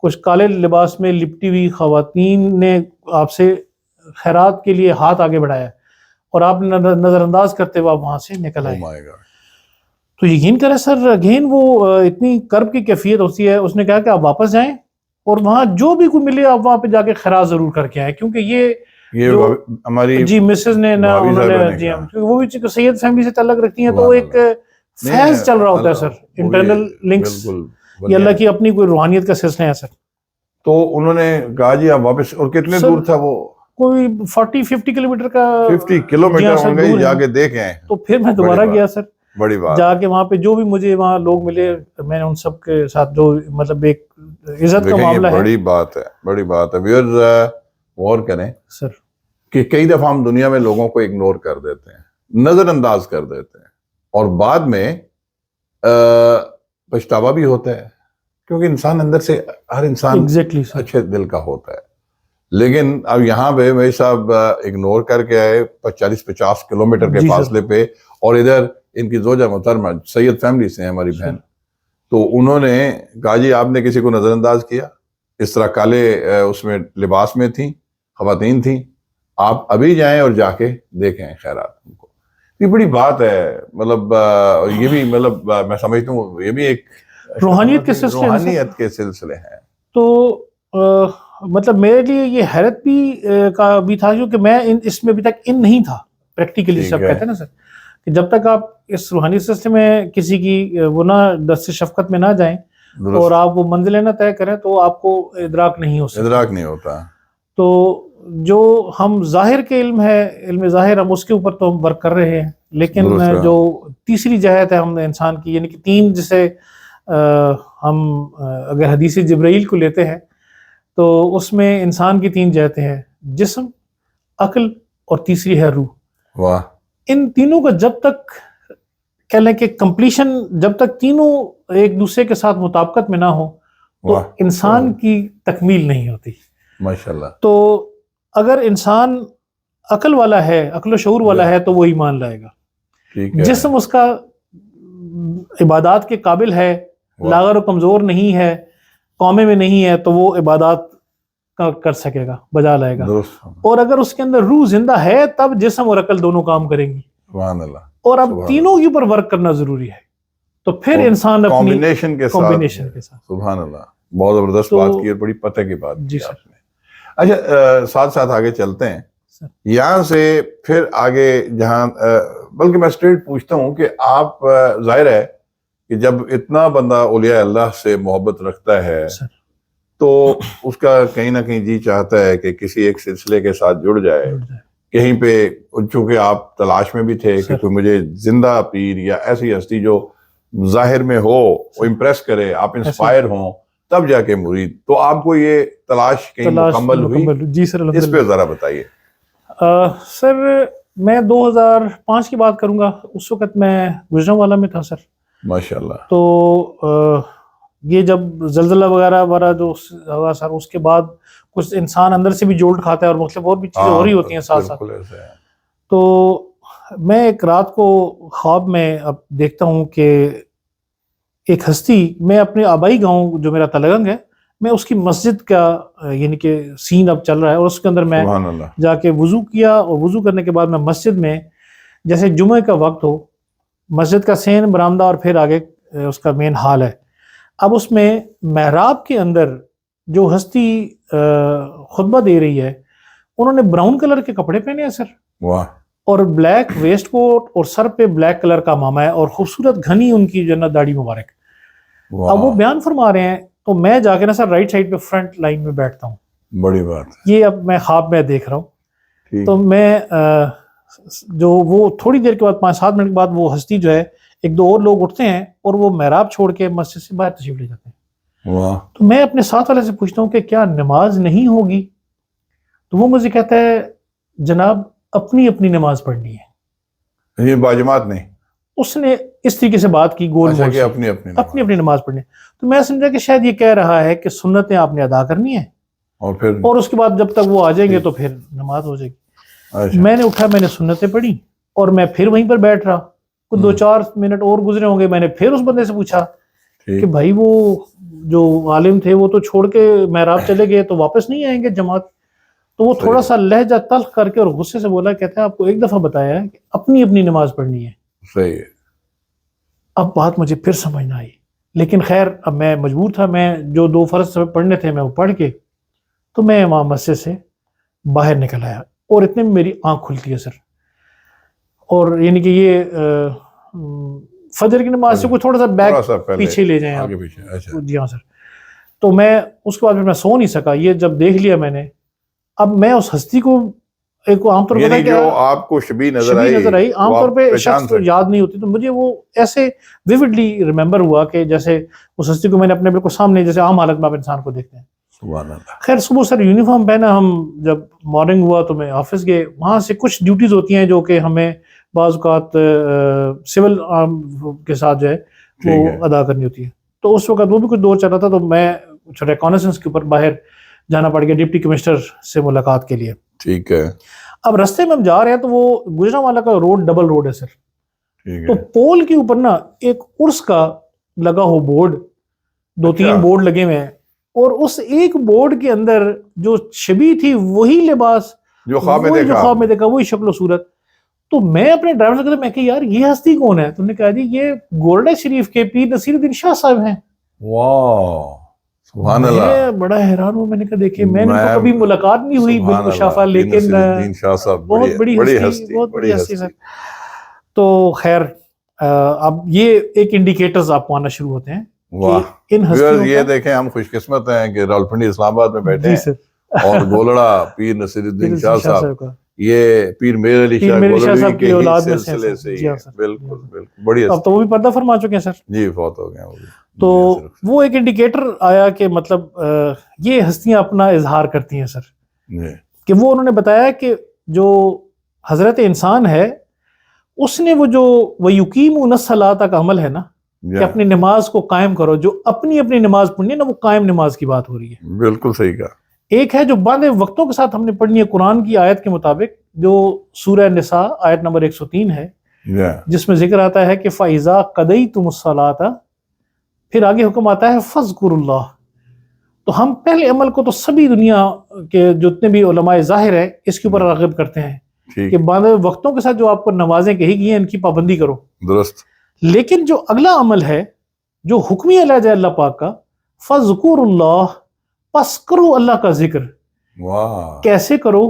کچھ کالے لباس میں لپٹی ہوئی خواتین نے آپ سے خیرات کے لیے ہاتھ آگے بڑھایا اور آپ نے نظر انداز کرتے ہوئے وہاں سے نکل آئے. تو یقین کریں سر اگین وہ اتنی کرب کی کیفیت ہوتی ہے. اس نے کہا کہ آپ واپس جائیں اور وہاں جو بھی کوئی ملے آپ وہاں پہ جا کے خیرات ضرور کر کے آئیں، کیونکہ یہ ہماری جی مسز نے نا انہوں نے جی وہ بھی سید فیملی سے تعلق رکھتی ہیں، تو ایک فیض چل رہا ہوتا ہے سر، انٹرنل لنکس، یہ اللہ کی اپنی کوئی روحانیت کا سلسلہ ہے سر. تو انہوں نے کہا جی آپ واپس. اور کتنے دور تھا وہ؟ کوئی 40-50 کلومیٹر کا. 50 کلومیٹر ہوں گے، جا کے دیکھیں. تو پھر میں دوبارہ گیا سر، بڑی بات جا کے وہاں پہ جو بھی مجھے وہاں لوگ ملے میں نے ان سب کے ساتھ جو مطلب ایک عزت کا معاملہ ہے. بڑی بات ہے، بڑی بات ہے. ویئرز غور کریں سر کہ کئی دفعہ ہم دنیا میں لوگوں کو اگنور کر دیتے ہیں، نظر انداز کر دیتے ہیں، اور بعد میں پچھتاوا بھی ہوتا ہے، کیونکہ انسان اندر سے ہر انسان اچھے دل کا ہوتا ہے. لیکن اب یہاں پہ بھائی صاحب اگنور کر کے آئے 40-50 کلومیٹر کے فاصلے پہ، اور ادھر ان کی زوجہ محترمہ سید فیملی سے ہیں ہماری بہن، تو انہوں نے کہا جی آپ نے کسی کو نظر انداز کیا، اس طرح کالے اس میں لباس میں تھیں خواتین تھیں، آپ ابھی جائیں اور جا کے دیکھیں خیرات ان کو. یہ بڑی بات ہے. مطلب یہ بھی مطلب میں سمجھتا ہوں یہ بھی ایک روحانیت کے سلسلے ہیں. تو مطلب میرے لیے یہ حیرت بھی تھا کیونکہ میں اس میں ابھی تک نہیں تھا پریکٹیکلی. سب کہتے ہیں نا سر کہ جب تک آپ اس روحانی سلسلے میں کسی کی وہ نہ دست شفقت میں نہ جائیں اور آپ وہ منزلیں نہ طے کریں تو آپ کو ادراک نہیں ہوتا. تو جو ہم ظاہر کے علم ظاہر ہم اس کے اوپر تو ہم ورک کر رہے ہیں، لیکن جو تیسری جہت ہے ہم انسان کی، یعنی کہ 3 جسے ہم اگر حدیث جبرائیل کو لیتے ہیں تو اس میں انسان کی 3 جہتیں ہیں، جسم، عقل اور تیسری ہے روح. واہ. ان تینوں کا جب تک کہہ لیں کہ کمپلیشن، جب تک تینوں ایک دوسرے کے ساتھ مطابقت میں نہ ہو تو انسان کی تکمیل نہیں ہوتی. ماشاءاللہ. تو اگر انسان عقل والا ہے، عقل و شعور والا ہے تو وہ ایمان لائے گا. ٹھیک ہے. جسم اس کا عبادات کے قابل ہے، لاغر و کمزور نہیں ہے، قومے میں نہیں ہے، تو وہ عبادات کر سکے گا، بجا لائے گا. اور اگر اس کے اندر روح زندہ ہے تب جسم اور عقل دونوں کام کریں گی. سبحان اللہ. اور اب تینوں کے اوپر ورک کرنا ضروری ہے. تو پھر انسان اپنی کمبینیشن کے ساتھ. سبحان اللہ. بہت زبردست بات کی اور بڑی پتہ کی بات جی کی سر. آپ نے. اچھا ساتھ ساتھ آگے چلتے ہیں یہاں سے پھر آگے جہاں بلکہ میں اسٹریٹ پوچھتا ہوں کہ آپ ظاہر ہے کہ جب اتنا بندہ اولیاء اللہ سے محبت رکھتا ہے تو اس کا کہیں نہ کہیں جی چاہتا ہے کہ کسی ایک سلسلے کے ساتھ جڑ جائے کہیں پہ. چونکہ آپ تلاش میں بھی تھے کہ کوئی مجھے زندہ پیر یا ایسی ہستی جو ظاہر میں ہو وہ امپریس کرے، آپ انسپائر ہوں تب جا کے مرید. تو آپ کو یہ تلاش کہیں مکمل ہوئی؟ جی سر. اس پہ ذرا بتائیے. سر میں 2005 کی بات کروں گا. اس وقت میں گجرانوالہ میں تھا سر. ماشاءاللہ. تو یہ جب زلزلہ وغیرہ جو ہوا سر، اس کے بعد کچھ انسان اندر سے بھی جولٹ کھاتا ہے اور مختلف اور بھی چیزیں ہو رہی ہوتی ہیں ساتھ ساتھ. تو میں ایک رات کو خواب میں اب دیکھتا ہوں کہ ایک ہستی، میں اپنے آبائی گاؤں جو میرا تلگنگ ہے، میں اس کی مسجد کا یعنی کہ سین اب چل رہا ہے اور اس کے اندر میں جا کے وضو کیا. اور وضو کرنے کے بعد میں مسجد میں جیسے جمعہ کا وقت ہو، مسجد کا سین برآمدہ اور پھر آگے اس کا مین ہال ہے. اب اس میں محراب کے اندر جو ہستی خطبہ دے رہی ہے انہوں نے براؤن کلر کے کپڑے پہنے ہیں سر. واہ. اور بلیک ویسٹ کوٹ اور سر پہ بلیک کلر کا ماما ہے اور خوبصورت گھنی ان کی جنت داڑھی مبارک. اب وہ بیان فرما رہے ہیں تو میں جا کے نا سر رائٹ سائڈ پہ فرنٹ لائن میں بیٹھتا ہوں. بڑی بات. یہ اب میں خواب میں دیکھ رہا ہوں. تو میں جو وہ تھوڑی دیر کے بعد 5-7 منٹ کے بعد وہ ہستی جو ہے، ایک دو اور لوگ اٹھتے ہیں اور وہ محراب چھوڑ کے مسجد سے باہر تشریف لے جاتے ہیں. واہ. تو میں اپنے ساتھ والے سے پوچھتا ہوں کہ کیا نماز نہیں ہوگی؟ تو وہ مجھے کہتا ہے جناب اپنی اپنی نماز پڑھنی ہے. یہ باجماعت نہیں، اس نے اس طریقے سے بات کی گول مول سے، اپنی اپنی نماز پڑھنی. تو میں سمجھا کہ شاید یہ کہہ رہا ہے کہ سنتیں آپ نے ادا کرنی ہے اور اس کے بعد جب تک وہ آ جائیں گے تو پھر نماز ہو جائے گی. میں نے اٹھا، میں نے سنتیں پڑھی اور میں پھر وہیں پر بیٹھ رہا. کچھ 2-4 منٹ اور گزرے ہوں گے. میں نے پھر اس بندے سے پوچھا کہ بھائی وہ جو عالم تھے وہ تو چھوڑ کے محراب چلے گئے تو واپس نہیں آئیں گے جماعت؟ تو وہ تھوڑا سا لہجہ تلخ کر کے اور غصے سے بولا، کہتا ہے آپ کو ایک دفعہ بتایا ہے کہ اپنی اپنی نماز پڑھنی ہے. صحیح ہے. اب بات مجھے پھر سمجھ نہ آئی، لیکن خیر اب میں مجبور تھا. میں جو 2 فرض پڑھنے تھے میں وہ پڑھ کے تو میں وہاں مسجد سے باہر نکل آیا اور اتنے میں میری آنکھ کھلتی ہے سر. اور یعنی کہ یہ فجر کی نماز سے کوئی تھوڑا سا بیک پیچھے لے جائیں آپ. جی ہاں سر. تو میں اس کے بعد پھر میں سو نہیں سکا. یہ جب دیکھ لیا میں نے، اب میں اس ہستی کو ایک عام طور پہ جو آپ کو شبیہ نظر آئی عام طور پہ شخص تو یاد نہیں ہوتی، تو مجھے وہ ایسے ویوڈلی ریمبر ہوا کہ جیسے اس ہستی کو میں نے اپنے بالکل سامنے جیسے عام حالت میں آپ انسان کو دیکھتے ہیں. سبحان اللہ. خیر صبح سر یونیفارم پہنا، ہم جب مارننگ ہوا تو میں آفس گئے. وہاں سے کچھ ڈیوٹیز ہوتی ہیں جو کہ ہمیں بعض اوقات سول کے ساتھ جو ہے وہ ادا کرنی ہوتی ہے. تو اس وقت وہ بھی کچھ دور چل رہا تھا تو میں ریکانیسنس کے اوپر باہر جانا پڑ گیا ڈپٹی کمشنر سے ملاقات کے لیے. ٹھیک ہے. اب رستے میں ہم جا رہے ہیں تو وہ گجرانوالہ کا روڈ ڈبل روڈ ہے سر. تو پول کے اوپر نا ایک عرس کا لگا ہو بورڈ، 2-3 بورڈ لگے ہوئے ہیں اور اس ایک بورڈ کے اندر جو شبیہ تھی وہی لباس جو خواب میں دیکھا وہی شکل و صورت. تو میں اپنے ڈرائیور سے کہا، میں کہ یار یہ ہستی کون ہے؟ تو انہوں نے کہا جی یہ گولڈا شریف کے پیر نصیر الدین شاہ صاحب ہیں. واہ سبحان اللہ. میں بڑا حیران ہوں. میں نے کہا دیکھیں میں نے کبھی ملاقات نہیں ہوئی بالکشافہ، لیکن بہت بڑی ہستی سر. تو خیر اب یہ ایک انڈیکیٹرز آپ کو آنا شروع ہوتے ہیں. یہ دیکھیں ہم خوش قسمت ہیں کہ راولپنڈی اسلام آباد میں بیٹھے ہیں اور گولڑا پیر نصیر الدین شاہ صاحب کا یہ پیر میر علی شاہ صاحب کی اولاد میں سلسلے سے ہی. بالکل بالکل بڑی. اب تو وہ بھی پردہ فرما چکے ہیں سر. جی فوت ہو گئے. تو وہ ایک انڈیکیٹر آیا کہ مطلب یہ ہستیاں اپنا اظہار کرتی ہیں سر. کہ وہ انہوں نے بتایا کہ جو حضرت انسان ہے اس نے وہ جو وَيُقِيمُونَ الصَّلَاةَ کا عمل ہے نا، کہ اپنی نماز کو قائم کرو. جو اپنی اپنی نماز پڑھنی ہے نا وہ قائم نماز کی بات ہو رہی ہے. بالکل صحیح کہا. ایک ہے جو باندھے وقتوں کے ساتھ ہم نے پڑھنی ہے قرآن کی آیت کے مطابق جو سورہ نساء آیت نمبر 103 ہے جس میں ذکر آتا ہے کہ فَإِذَا قَضَيْتُمُ الصَّلَاةَ، پھر آگے حکم آتا ہے فَاذْكُرُوا اللَّهَ. تو ہم پہلے عمل کو تو سبھی دنیا کے جتنے بھی علماء ظاہر ہے اس کے اوپر راغب کرتے ہیں کہ باندھے وقتوں کے ساتھ جو آپ کو نمازیں کہی گئی ہیں ان کی پابندی کرو. درست. لیکن جو اگلا عمل ہے جو حکمی علاج ہے اللہ پاک کا، فَاذْكُرُوا اللَّهَ، پس کرو اللہ کا ذکر. واہ. کیسے کرو؟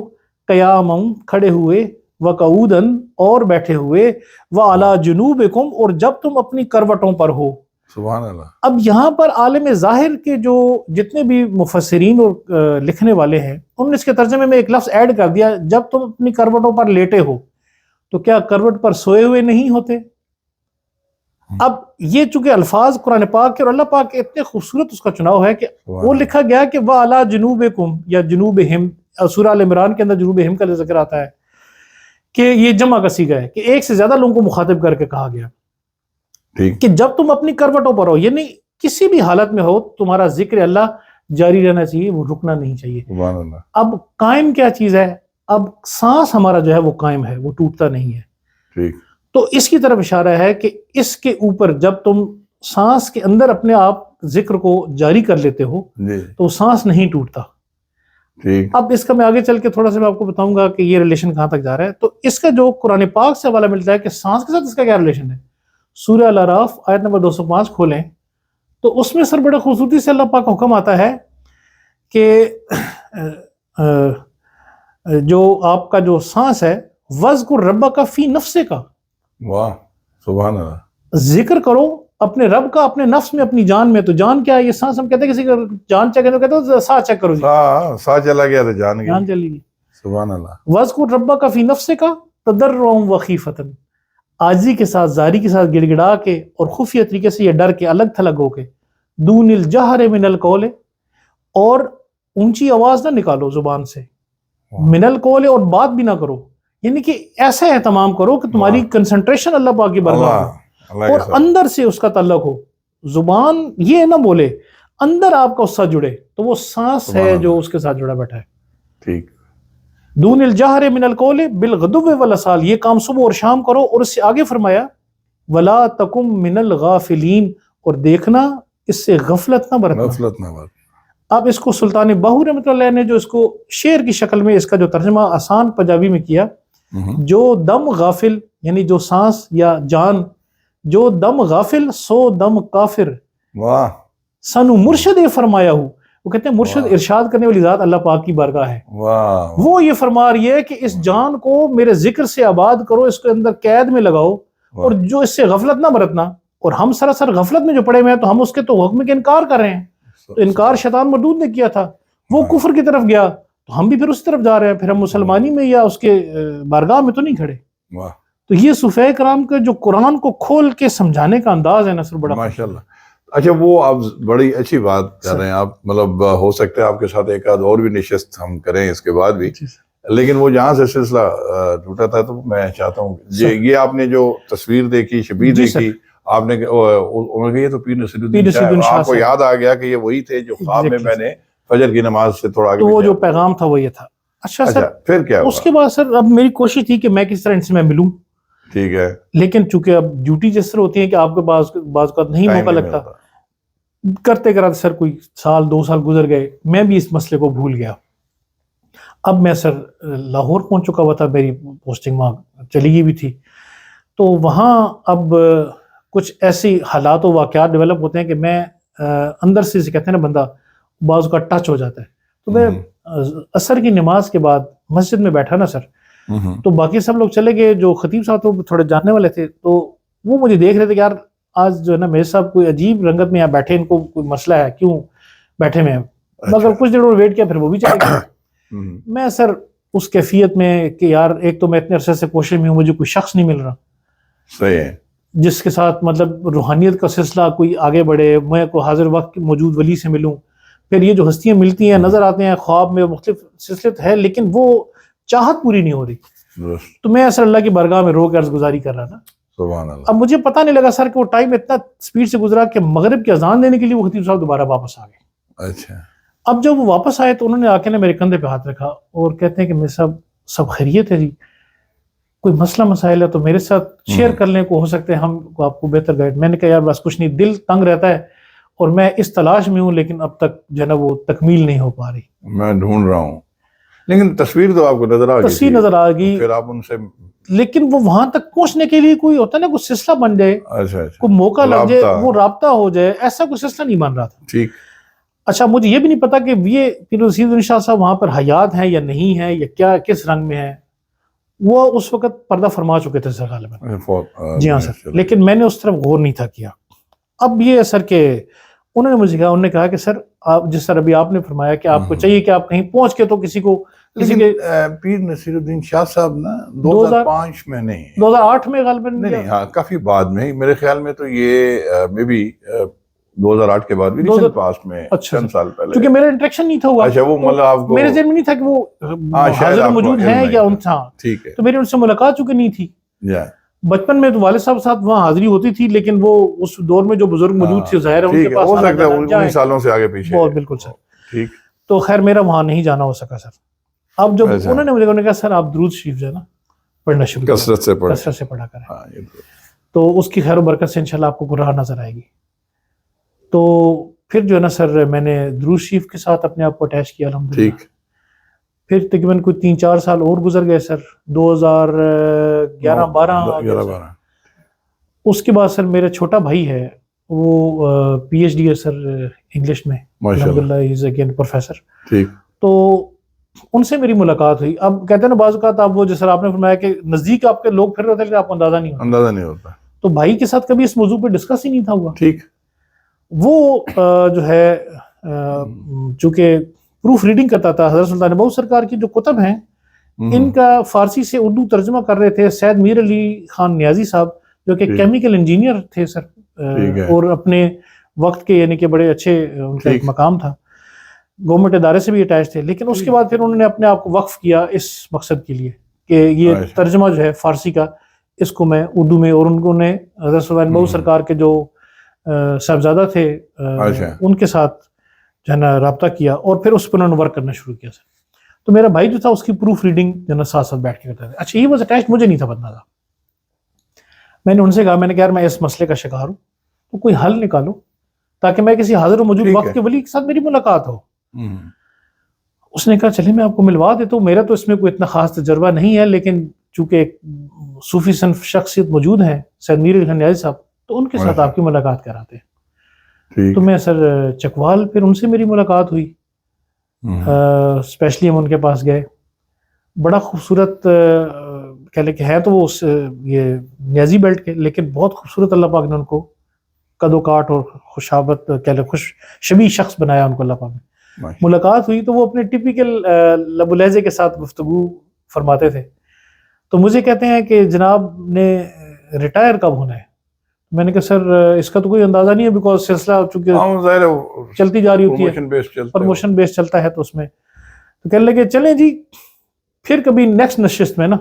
قیامً، کھڑے ہوئے، وقعوداً، اور بیٹھے ہوئے، وعلی جنوبکم، اور جب تم اپنی کروٹوں پر ہو. سبحان اللہ. اب یہاں پر عالم ظاہر کے جو جتنے بھی مفسرین اور لکھنے والے ہیں انہوں نے اس کے ترجمے میں ایک لفظ ایڈ کر دیا، جب تم اپنی کروٹوں پر لیٹے ہو. تو کیا کروٹ پر سوئے ہوئے نہیں ہوتے؟ اب یہ چونکہ الفاظ قرآن پاک کے اور اللہ پاک کے اتنے خوبصورت اس کا چناؤ ہے کہ وہ لکھا گیا کہ وَعَلَىٰ جُنُوبِكُمْ یا جنوبہم. سورہ ال عمران کے اندر جنوبہم کا ذکر آتا ہے کہ یہ جمع کا صیغہ ہے کہ ایک سے زیادہ لوگوں کو مخاطب کر کے کہا گیا کہ جب تم اپنی کروٹوں پر ہو، یعنی کسی بھی حالت میں ہو تمہارا ذکر اللہ جاری رہنا چاہیے، وہ رکنا نہیں چاہیے. سبحان اللہ. اب قائم کیا چیز ہے؟ اب سانس ہمارا جو ہے وہ قائم ہے، وہ ٹوٹتا نہیں ہے. ٹھیک. تو اس کی طرف اشارہ ہے کہ اس کے اوپر جب تم سانس کے اندر اپنے آپ ذکر کو جاری کر لیتے ہو تو سانس نہیں ٹوٹتا. اب اس کا میں آگے چل کے تھوڑا سا میں آپ کو بتاؤں گا کہ یہ ریلیشن کہاں تک جا رہا ہے. تو اس کا جو قرآن پاک سے حوالہ ملتا ہے کہ سانس کے ساتھ اس کا کیا ریلیشن ہے، سورہ الاعراف آیت نمبر 205 کھولیں تو اس میں سر بڑے خوبصورتی سے اللہ پاک کا حکم آتا ہے کہ جو آپ کا جو سانس ہے وَاذْكُرْ رَبَّكَ فِي نَفْسِكَ. واہ سبحان اللہ. ذکر کرو اپنے رب کا اپنے نفس میں، اپنی جان میں. تو جان کیا ہے؟ یہ سانس. ہم کہتے ہیں کسی کا جان چیک کرو، کہتے ہیں سانس چیک کرو جی. سا چلا گیا تو جان گئی. جان چلی گئی. سبحان اللہ. وَاذْكُرْ رَبَّكَ فِي نَفْسِكَ تَضَرُّعًا وَخِيفَةً، عاجزی کے ساتھ، زاری کے ساتھ، گڑ گڑا کے اور خفیہ طریقے سے، یہ ڈر کے، الگ تھلگ ہو کے. دون الجہر من القول، اور اونچی آواز نہ نکالو زبان سے. من القول، اور بات بھی نہ کرو، یعنی کہ ایسا اہتمام کرو کہ تمہاری کنسنٹریشن اللہ پاک کی برگاہ ہو اور اندر سے اس کا تعلق ہو. زبان یہ نہ بولے، اندر آپ کا اس سے جڑے، تو وہ سانس ہے جو اس کے ساتھ جڑا بیٹھا ہے. ٹھیک. دون الجہر من القول بالغدو والآصال، یہ کام صبح اور شام کرو. اور اس سے آگے فرمایا ولا تکم من الغافلین، اور دیکھنا اس سے غفلت نہ برتنا. اب اس کو سلطان باہو رحمۃ اللہ نے جو اس کو شعر کی شکل میں اس کا جو ترجمہ آسان پنجابی میں کیا، جو دم غافل یعنی جو سانس یا جان، جو دم غافل سو دم کافر. واہ. سنو مرشد فرمایا ہو. وہ کہتے ہیں مرشد ارشاد کرنے والی ذات اللہ پاک کی بارگاہ ہے. وہ یہ فرما رہی ہے کہ اس جان کو میرے ذکر سے آباد کرو، اس کے اندر قید میں لگاؤ، اور جو اس سے غفلت نہ برتنا. اور ہم سراسر غفلت میں جو پڑے ہوئے ہیں تو ہم اس کے تو حکم کے انکار کر رہے ہیں. تو انکار شیطان مردود نے کیا تھا، وہ کفر کی طرف گیا، تو ہم بھی پھر اس طرف جا رہے ہیں. پھر ہم مسلمانی میں یا اس کے بارگاہ میں تو نہیں کھڑے. تو یہ صوفیاء کرام کے جو قرآن کو کھول کے سمجھانے کا انداز ہے نصر، بڑا ماشاءاللہ. اچھا، وہ آپ بڑی اچھی بات کر رہے ہیں. آپ مطلب ہو سکتا ہے آپ کے ساتھ ایک آدھ اور بھی نشست ہم کریں اس کے بعد بھی، لیکن وہ جہاں سے سلسلہ ٹوٹا تھا تو میں چاہتا ہوں یہ آپ نے جو تصویر دیکھی، شبیہ دیکھی، آپ نے یہ تو پیر نصیر الدین شاہ، آپ کو یاد آ گیا کہ یہ وہی تھے جو خواب میں نے فجر کی نماز سے تھوڑا آگے، تو وہ جو پیغام تھا وہ یہ تھا. اچھا سر، پھر کیا اس کے بعد سر اب میری کوشش تھی کہ میں کس طرح ان سے میں ملوں. ٹھیک ہے. لیکن چونکہ اب ڈیوٹی جس طرح ہوتی ہے کہ آپ کے بعض اوقات نہیں موقع لگتا، کرتے کراتے سر کوئی سال 2 سال گزر گئے، میں بھی اس مسئلے کو بھول گیا. اب میں سر لاہور پہنچ چکا ہوا تھا، میری پوسٹنگ وہاں چلی گئی بھی تھی. تو وہاں اب کچھ ایسی حالات و واقعات ڈیولپ ہوتے ہیں کہ میں اندر سے کہتے ہیں نا بندہ بعض کا ٹچ ہو جاتا ہے. تو میں عصر کی نماز کے بعد مسجد میں بیٹھا نا سر، تو باقی سب لوگ چلے گئے، جو خطیب صاحب تو تھوڑے جاننے والے تھے، تو وہ مجھے دیکھ رہے تھے کہ یار آج جو ہے نا میرے صاحب کوئی عجیب رنگت میں یہاں بیٹھے، ان کو کوئی مسئلہ ہے، کیوں بیٹھے میں. مگر کچھ دیر اور ویٹ کیا، پھر وہ بھی چلے گئے. میں سر اس کیفیت میں کہ یار ایک تو میں اتنے عرصے سے کوشش میں ہوں، مجھے کوئی شخص نہیں مل رہا صحیح ہے جس کے ساتھ مطلب روحانیت کا سلسلہ کوئی آگے بڑھے، میں کوئی حاضر وقت موجود ولی سے ملوں. پھر یہ جو ہستیاں ملتی ہیں، نظر آتے ہیں خواب میں، مختلف سلسلے ہے، لیکن وہ چاہت پوری نہیں ہو رہی. تو میں اصل اللہ کی بارگاہ میں رو کے عرض گزاری کر رہا تھا سبحان اللہ. اب مجھے پتہ نہیں لگا سر کہ وہ ٹائم اتنا سپیڈ سے گزرا کہ مغرب کی اذان دینے کے لیے وہ خطیب صاحب دوبارہ واپس آ گئے. اچھا. اب جب وہ واپس آئے تو انہوں نے آ کے میرے کندھے پہ ہاتھ رکھا اور کہتے ہیں کہ میرے صاحب سب خیریت ہے جی, کوئی مسئلہ مسائل ہے تو میرے ساتھ شیئر کر لیں, کو ہو سکتے ہیں ہم آپ کو بہتر گائیڈ. میں نے کہا یار بس کچھ نہیں, دل تنگ رہتا ہے اور میں اس تلاش میں ہوں, لیکن اب تک جو ہے نا وہ تکمیل نہیں ہو پا رہی. میں ڈھونڈ رہا ہوں, لیکن تصویر تو آپ کو نظر آ گئی, تصویر نظر آ گئی, پھر آپ ان سے لیکن وہ وہاں تک پہنچنے کے لیے کوئی ہوتا ہے نا, کوئی سلسلہ بن جائے, اچھا کوئی موقع لگ جائے, وہ رابطہ ہو جائے, ایسا کوئی سلسلہ نہیں بن رہا تھا. ٹھیک. اچھا مجھے یہ بھی نہیں پتا کہ یہ پیر رشید الدین شاہ صاحب وہاں پر حیات ہیں یا نہیں ہیں یا کیا کس رنگ میں ہیں, وہ اس وقت پردہ فرما چکے تھے سر غالباً. جی ہاں سر, لیکن میں نے اس طرف غور نہیں تھا کیا. اب یہ سر کہ انہوں نے مجھے کہا, انہوں نے کہا کہ سر آپ جس طرح ابھی آپ نے فرمایا کہ آپ کو چاہیے کہ آپ کہیں پہنچ کے تو کسی کو پیر نصیر الدین شاہ صاحب نا 2005 میں نہیں, 2008 میں غالباً نہیں, ہاں کافی بعد میں, میرے خیال میں تو یہ میں بھی 2008 کے بعد بھی ریسنٹ پاسٹ میں چند سال پہلے, کیونکہ میرا انٹریکشن نہیں تھا ہوا. اچھا, وہ مطلب آپ کو میرے ذہن میں نہیں تھا کہ وہ حاضر موجود ہیں یا ان تھا. ٹھیک ہے, تو میری ان سے ملاقات چونکہ نہیں تھی. بچپن میں تو والد صاحب ساتھ وہاں حاضری ہوتی تھی, لیکن وہ اس دور میں جو بزرگ موجود تھے ظاہر ہے ان کے پاس ہو سکتا ہے 19 سالوں سے آگے پیچھے. بہت بالکل سر. ٹھیک. تو خیر میرا وہاں نہیں جانا ہو سکا سر. اب جب انہوں نے مجھے کہا سر آپ درود شریف جو ہے نا پڑھنا شروع کثرت سے پڑھا کریں, تو اس کی خیر و برکت سے انشاءاللہ آپ کو راہ نظر آئے گی. تو پھر جو ہے نا سر میں نے درود شریف کے ساتھ اپنے آپ کو اٹیچ کیا الحمدللہ. پھر تقریباً کوئی 3-4 سال اور گزر گئے سر, 2011-12. اس کے بعد سر میرا چھوٹا بھائی ہے, وہ پی ایچ ڈی ہے سر انگلش میں, الحمدللہ ہی از اگین پروفیسر. تو ان سے میری ملاقات ہوئی. اب کہتے ہیں نا بعض اوقات آپ وہ جس طرح آپ نے فرمایا کہ نزدیک آپ کے لوگ پھر رہے تھے لیکن آپ کو اندازہ نہیں ہوتا. تو بھائی کے ساتھ کبھی اس موضوع پہ ڈسکس ہی نہیں تھا ہوا. ٹھیک. وہ جو ہے چونکہ پروف ریڈنگ کرتا تھا حضرت سلطان بہو سرکار کی جو کتب ہیں ان کا فارسی سے اردو ترجمہ کر رہے تھے سید میر علی خان نیازی صاحب, جو کہ کیمیکل انجینئر تھے سر, اور اپنے وقت کے یعنی کہ بڑے اچھے ان کا ایک مقام تھا, گورنمنٹ ادارے سے بھی اٹیچ تھے. لیکن اس کے بعد پھر انہوں نے اپنے آپ کو وقف کیا اس مقصد کے لیے کہ یہ ترجمہ جو ہے فارسی کا, اس کو میں اردو میں, اور ان کو نے حضرت سلطان بہو سرکار کے جو صاحبزادہ تھے ان کے ساتھ جو ہے نا رابطہ کیا, اور پھر اس پر انہوں نے ورک کرنا شروع کیا سر. تو میرا بھائی جو تھا اس کی پروف ریڈنگ جو ہے نا ساتھ ساتھ بیٹھ کے کرتا تھا. اچھا یہ واز اٹیچ, مجھے نہیں تھا پتہ تھا. میں نے ان سے کہا, میں نے کہا یار میں اس مسئلے کا شکار ہوں, تو کوئی حل نکالو تاکہ میں کسی حاضر و موجود وقت کے ولی کے ساتھ میری ملاقات ہو. اس نے کہا چلے میں آپ کو ملوا دیتا ہوں, میرا تو اس میں کوئی اتنا خاص تجربہ نہیں ہے, لیکن چونکہ ایک صوفی صنف شخصیت موجود ہیں سید میر علی خان نیازی صاحب, تو ان کے ساتھ آپ کی ملاقات کراتے ہیں. تو میں سر چکوال پھر ان سے میری ملاقات ہوئی, اسپیشلی ہم ان کے پاس گئے. بڑا خوبصورت کہہ لے کہ ہے تو وہ یہ نیازی بیلٹ کے, لیکن بہت خوبصورت اللہ پاک نے ان کو قد و کاٹ اور خوشابت کہہ لے خوش شبیہ شخص بنایا ان کو اللہ پاک نے. ملاقات ہوئی تو وہ اپنے ٹپیکل لب و لہجے کے ساتھ گفتگو فرماتے تھے. تو مجھے کہتے ہیں کہ جناب نے ریٹائر کب ہونا ہے. میں نے کہا سر اس کا تو کوئی اندازہ نہیں ہے, بیکاز سلسلہ چونکہ چلتی جا رہی ہوتی ہے, پروموشن بیس چلتا ہے, تو اس میں تو کہنے لگے چلیں جی پھر کبھی نیکسٹ نشست میں نا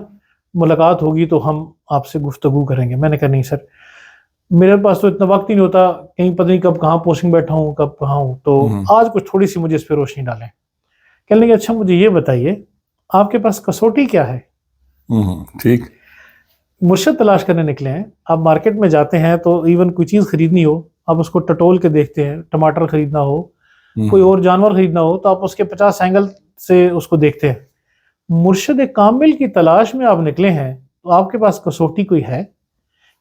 ملاقات ہوگی تو ہم آپ سے گفتگو کریں گے. میں نے کہا نہیں سر میرے پاس تو اتنا وقت ہی نہیں ہوتا, کہیں پتہ نہیں کب کہاں پوسٹنگ بیٹھا ہوں کب کہاں ہوں, تو آج کچھ تھوڑی سی مجھے اس پہ روشنی ڈالیں. کہنے لگے اچھا مجھے یہ بتائیے آپ کے پاس کسوٹی کیا ہے. ٹھیک. مرشد تلاش کرنے نکلے ہیں, آپ مارکیٹ میں جاتے ہیں تو ایون کوئی چیز خریدنی ہو آپ اس کو ٹٹول کے دیکھتے ہیں, ٹماٹر خریدنا ہو کوئی اور جانور خریدنا ہو تو آپ اس کے 50 اینگل سے اس کو دیکھتے ہیں. مرشد کامل کی تلاش میں آپ نکلے ہیں تو آپ کے پاس کسوٹی کوئی ہے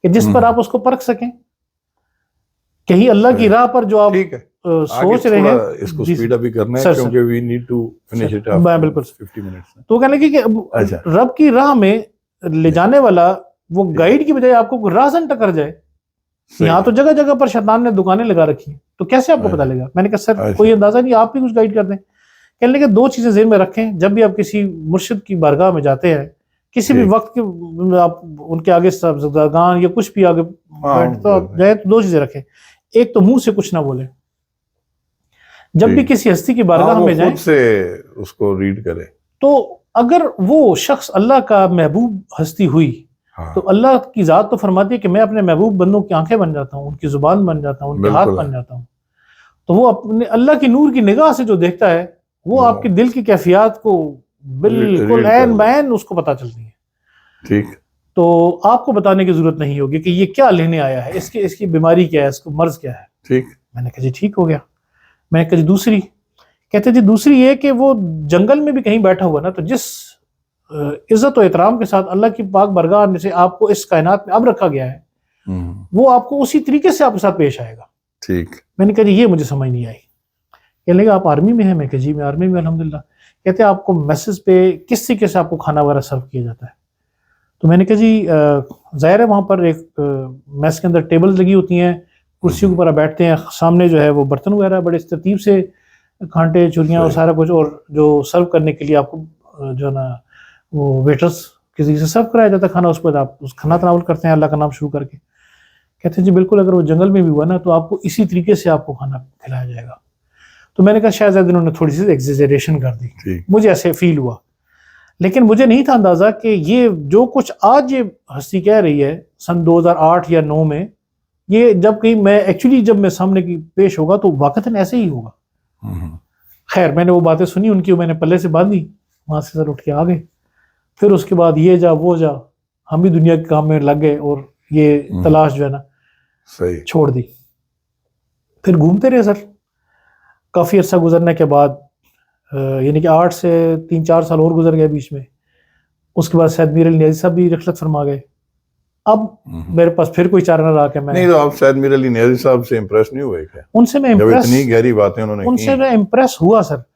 کہ جس پر آپ اس کو پرکھ سکیں, کہیں اللہ کی راہ پر جو آپ سوچ رہے ہیں. اس کو سپیڈ اپ ہی کرنا ہے کیونکہ we need to finish it up. بالکل 50 منٹس. تو کہنے لگے کہ رب کی راہ میں لے جانے والا وہ گائیڈ کی بجائے آپ کو راہ ٹکر جائے. یہاں تو جگہ جگہ پر شیطان نے دکانیں لگا رکھی ہیں, تو کیسے آپ کو پتہ لگا. میں نے کہا سر کوئی اندازہ نہیں, آپ بھی کچھ گائیڈ کر دیں. کہنے لگے 2 چیزیں ذہن میں رکھیں جب بھی آپ کسی مرشد کی بارگاہ میں جاتے ہیں, کسی بھی وقت کے آپ ان کے آگے سبزگان یا کچھ بھی آگے تو آپ جائیں تو 2 چیزیں رکھیں. ایک تو منہ سے کچھ نہ بولیں, جب بھی کسی ہستی کی بارگاہ میں جائیں خود سے اس کو ریڈ کریں, تو اگر وہ شخص اللہ کا محبوب ہستی ہوئی ہاں تو اللہ کی ذات تو فرماتی ہے کہ میں اپنے محبوب بندوں کی آنکھیں بن جاتا ہوں، ان کی زبان بن جاتا ہوں، ان کے ہاتھ بالکل بن جاتا ہوں. تو وہ اپنے اللہ کی نور کی نگاہ سے جو دیکھتا ہے وہ آپ کے دل کی کیفیات کو بالکل ریڈ عین کر بعین اس کو پتہ چلتی ہے. ٹھیک. تو آپ کو بتانے کی ضرورت نہیں ہوگی کہ یہ کیا لینے آیا ہے، اس کی بیماری کیا ہے، اس کو مرض کیا ہے. ٹھیک. میں نے کہا جی ٹھیک ہو گیا. میں نے کہا جی دوسری. کہتے جی دوسری یہ کہ وہ جنگل میں بھی کہیں بیٹھا ہوا نا، تو جس عزت و احترام کے ساتھ اللہ کی پاک برگاہ میں سے آپ کو اس کائنات میں اب رکھا گیا ہے، وہ آپ کو اسی طریقے سے آپ کے ساتھ پیش آئے گا. ٹھیک. میں نے کہا جی یہ مجھے سمجھ نہیں آئی. کہنے لگا آپ آرمی میں ہیں؟ میں کہا جی میں آرمی میں الحمدللہ. کہتے آپ کو میسز پہ کس طریقے سے آپ کو کھانا وغیرہ سرو کیا جاتا ہے؟ تو میں نے کہا جی ظاہر ہے وہاں پر ایک میس کے اندر ٹیبل لگی ہوتی ہیں، کرسیوں کے اوپر بیٹھتے ہیں، سامنے جو ہے وہ برتن وغیرہ بڑے ترتیب سے کانٹے چوریاں اور سارا کچھ، اور جو سرو کرنے کے لیے آپ کو جو ہے نا وہ ویٹرز کسی سے سرو کرایا جاتا ہے کھانا، اس پر آپ اس کھانا تناول کرتے ہیں اللہ کا نام شروع کر کے. کہتے ہیں جی بالکل اگر وہ جنگل میں بھی ہوا نا تو آپ کو اسی طریقے سے آپ کو کھانا کھلایا جائے گا. تو میں نے کہا شاید انہوں نے تھوڑی سی ایگزیجریشن کر دی، مجھے ایسے فیل ہوا. لیکن مجھے نہیں تھا اندازہ کہ یہ جو کچھ آج یہ ہستی کہہ رہی ہے سن 2008 یا 9 میں، یہ جب کہیں میں ایکچولی جب میں سامنے کی پیش ہوگا تو واقعتاً ایسے ہی ہوگا. خیر میں نے وہ باتیں سنی ان کی، میں نے پلے سے باندھی، وہاں سے سر اٹھ کے آ گئے. پھر اس کے بعد یہ جا وہ جا، ہم بھی دنیا کے کام میں لگ گئے اور یہ تلاش جو ہے نا صحیح چھوڑ دی. پھر گھومتے رہے سر. کافی عرصہ گزرنے کے بعد یعنی کہ 8 سے 3-4 سال اور گزر گئے بیچ میں. اس کے بعد سید میر علی نیازی صاحب بھی رخصت فرما گئے. اب میرے پاس پھر کوئی چارہ نہ رہا کہ میں نہیں. تو آپ سید میر علی نیازی صاحب سے امپریس نہیں ہوئے کیا؟ ان سے میں امپریس، اتنی گہری باتیں انہوں نے ان سے میں امپریس ہوا سر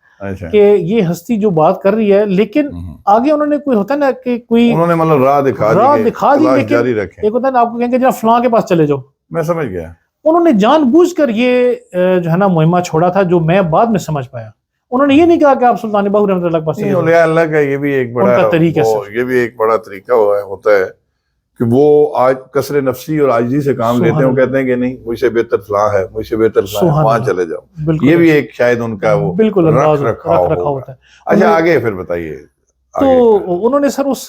کہ یہ ہستی جو بات کر رہی ہے، لیکن آگے انہوں نے کوئی ہوتا ہے نا کہ کوئی انہوں نے مطلب راہ دکھا دی، لیکن جاری رکھیں. ایک ہوتا ہے نا آپ کو کہیں گے جناب فلاں کے پاس چلے جاؤ. میں سمجھ گیا. انہوں نے جان بوجھ کر یہ جو ہے نا مہمہ چھوڑا تھا، جو میں بعد میں سمجھ پایا. انہوں نے یہ نہیں کہا کہ آپ سلطان باہو رحمۃ اللہ کے پاس چلے جاؤ. اولیاء اللہ کا یہ بھی ایک بڑا یہ بھی ایک بڑا طریقہ ہوتا ہے کہ وہ آج کسر نفسی اور عاجزی سے کام لیتے ہیں. وہ کہتے ہیں کہ نہیں مجھ سے بہتر فلاں ہے، مجھ سے بہتر فلاں ہے، وہاں چلے جاؤ. یہ بھی ایک شاید ان کا وہ بالکل رکھ رکھاؤ ہوتا ہے. اچھا آگے پھر بتائیے. تو انہوں نے سر اس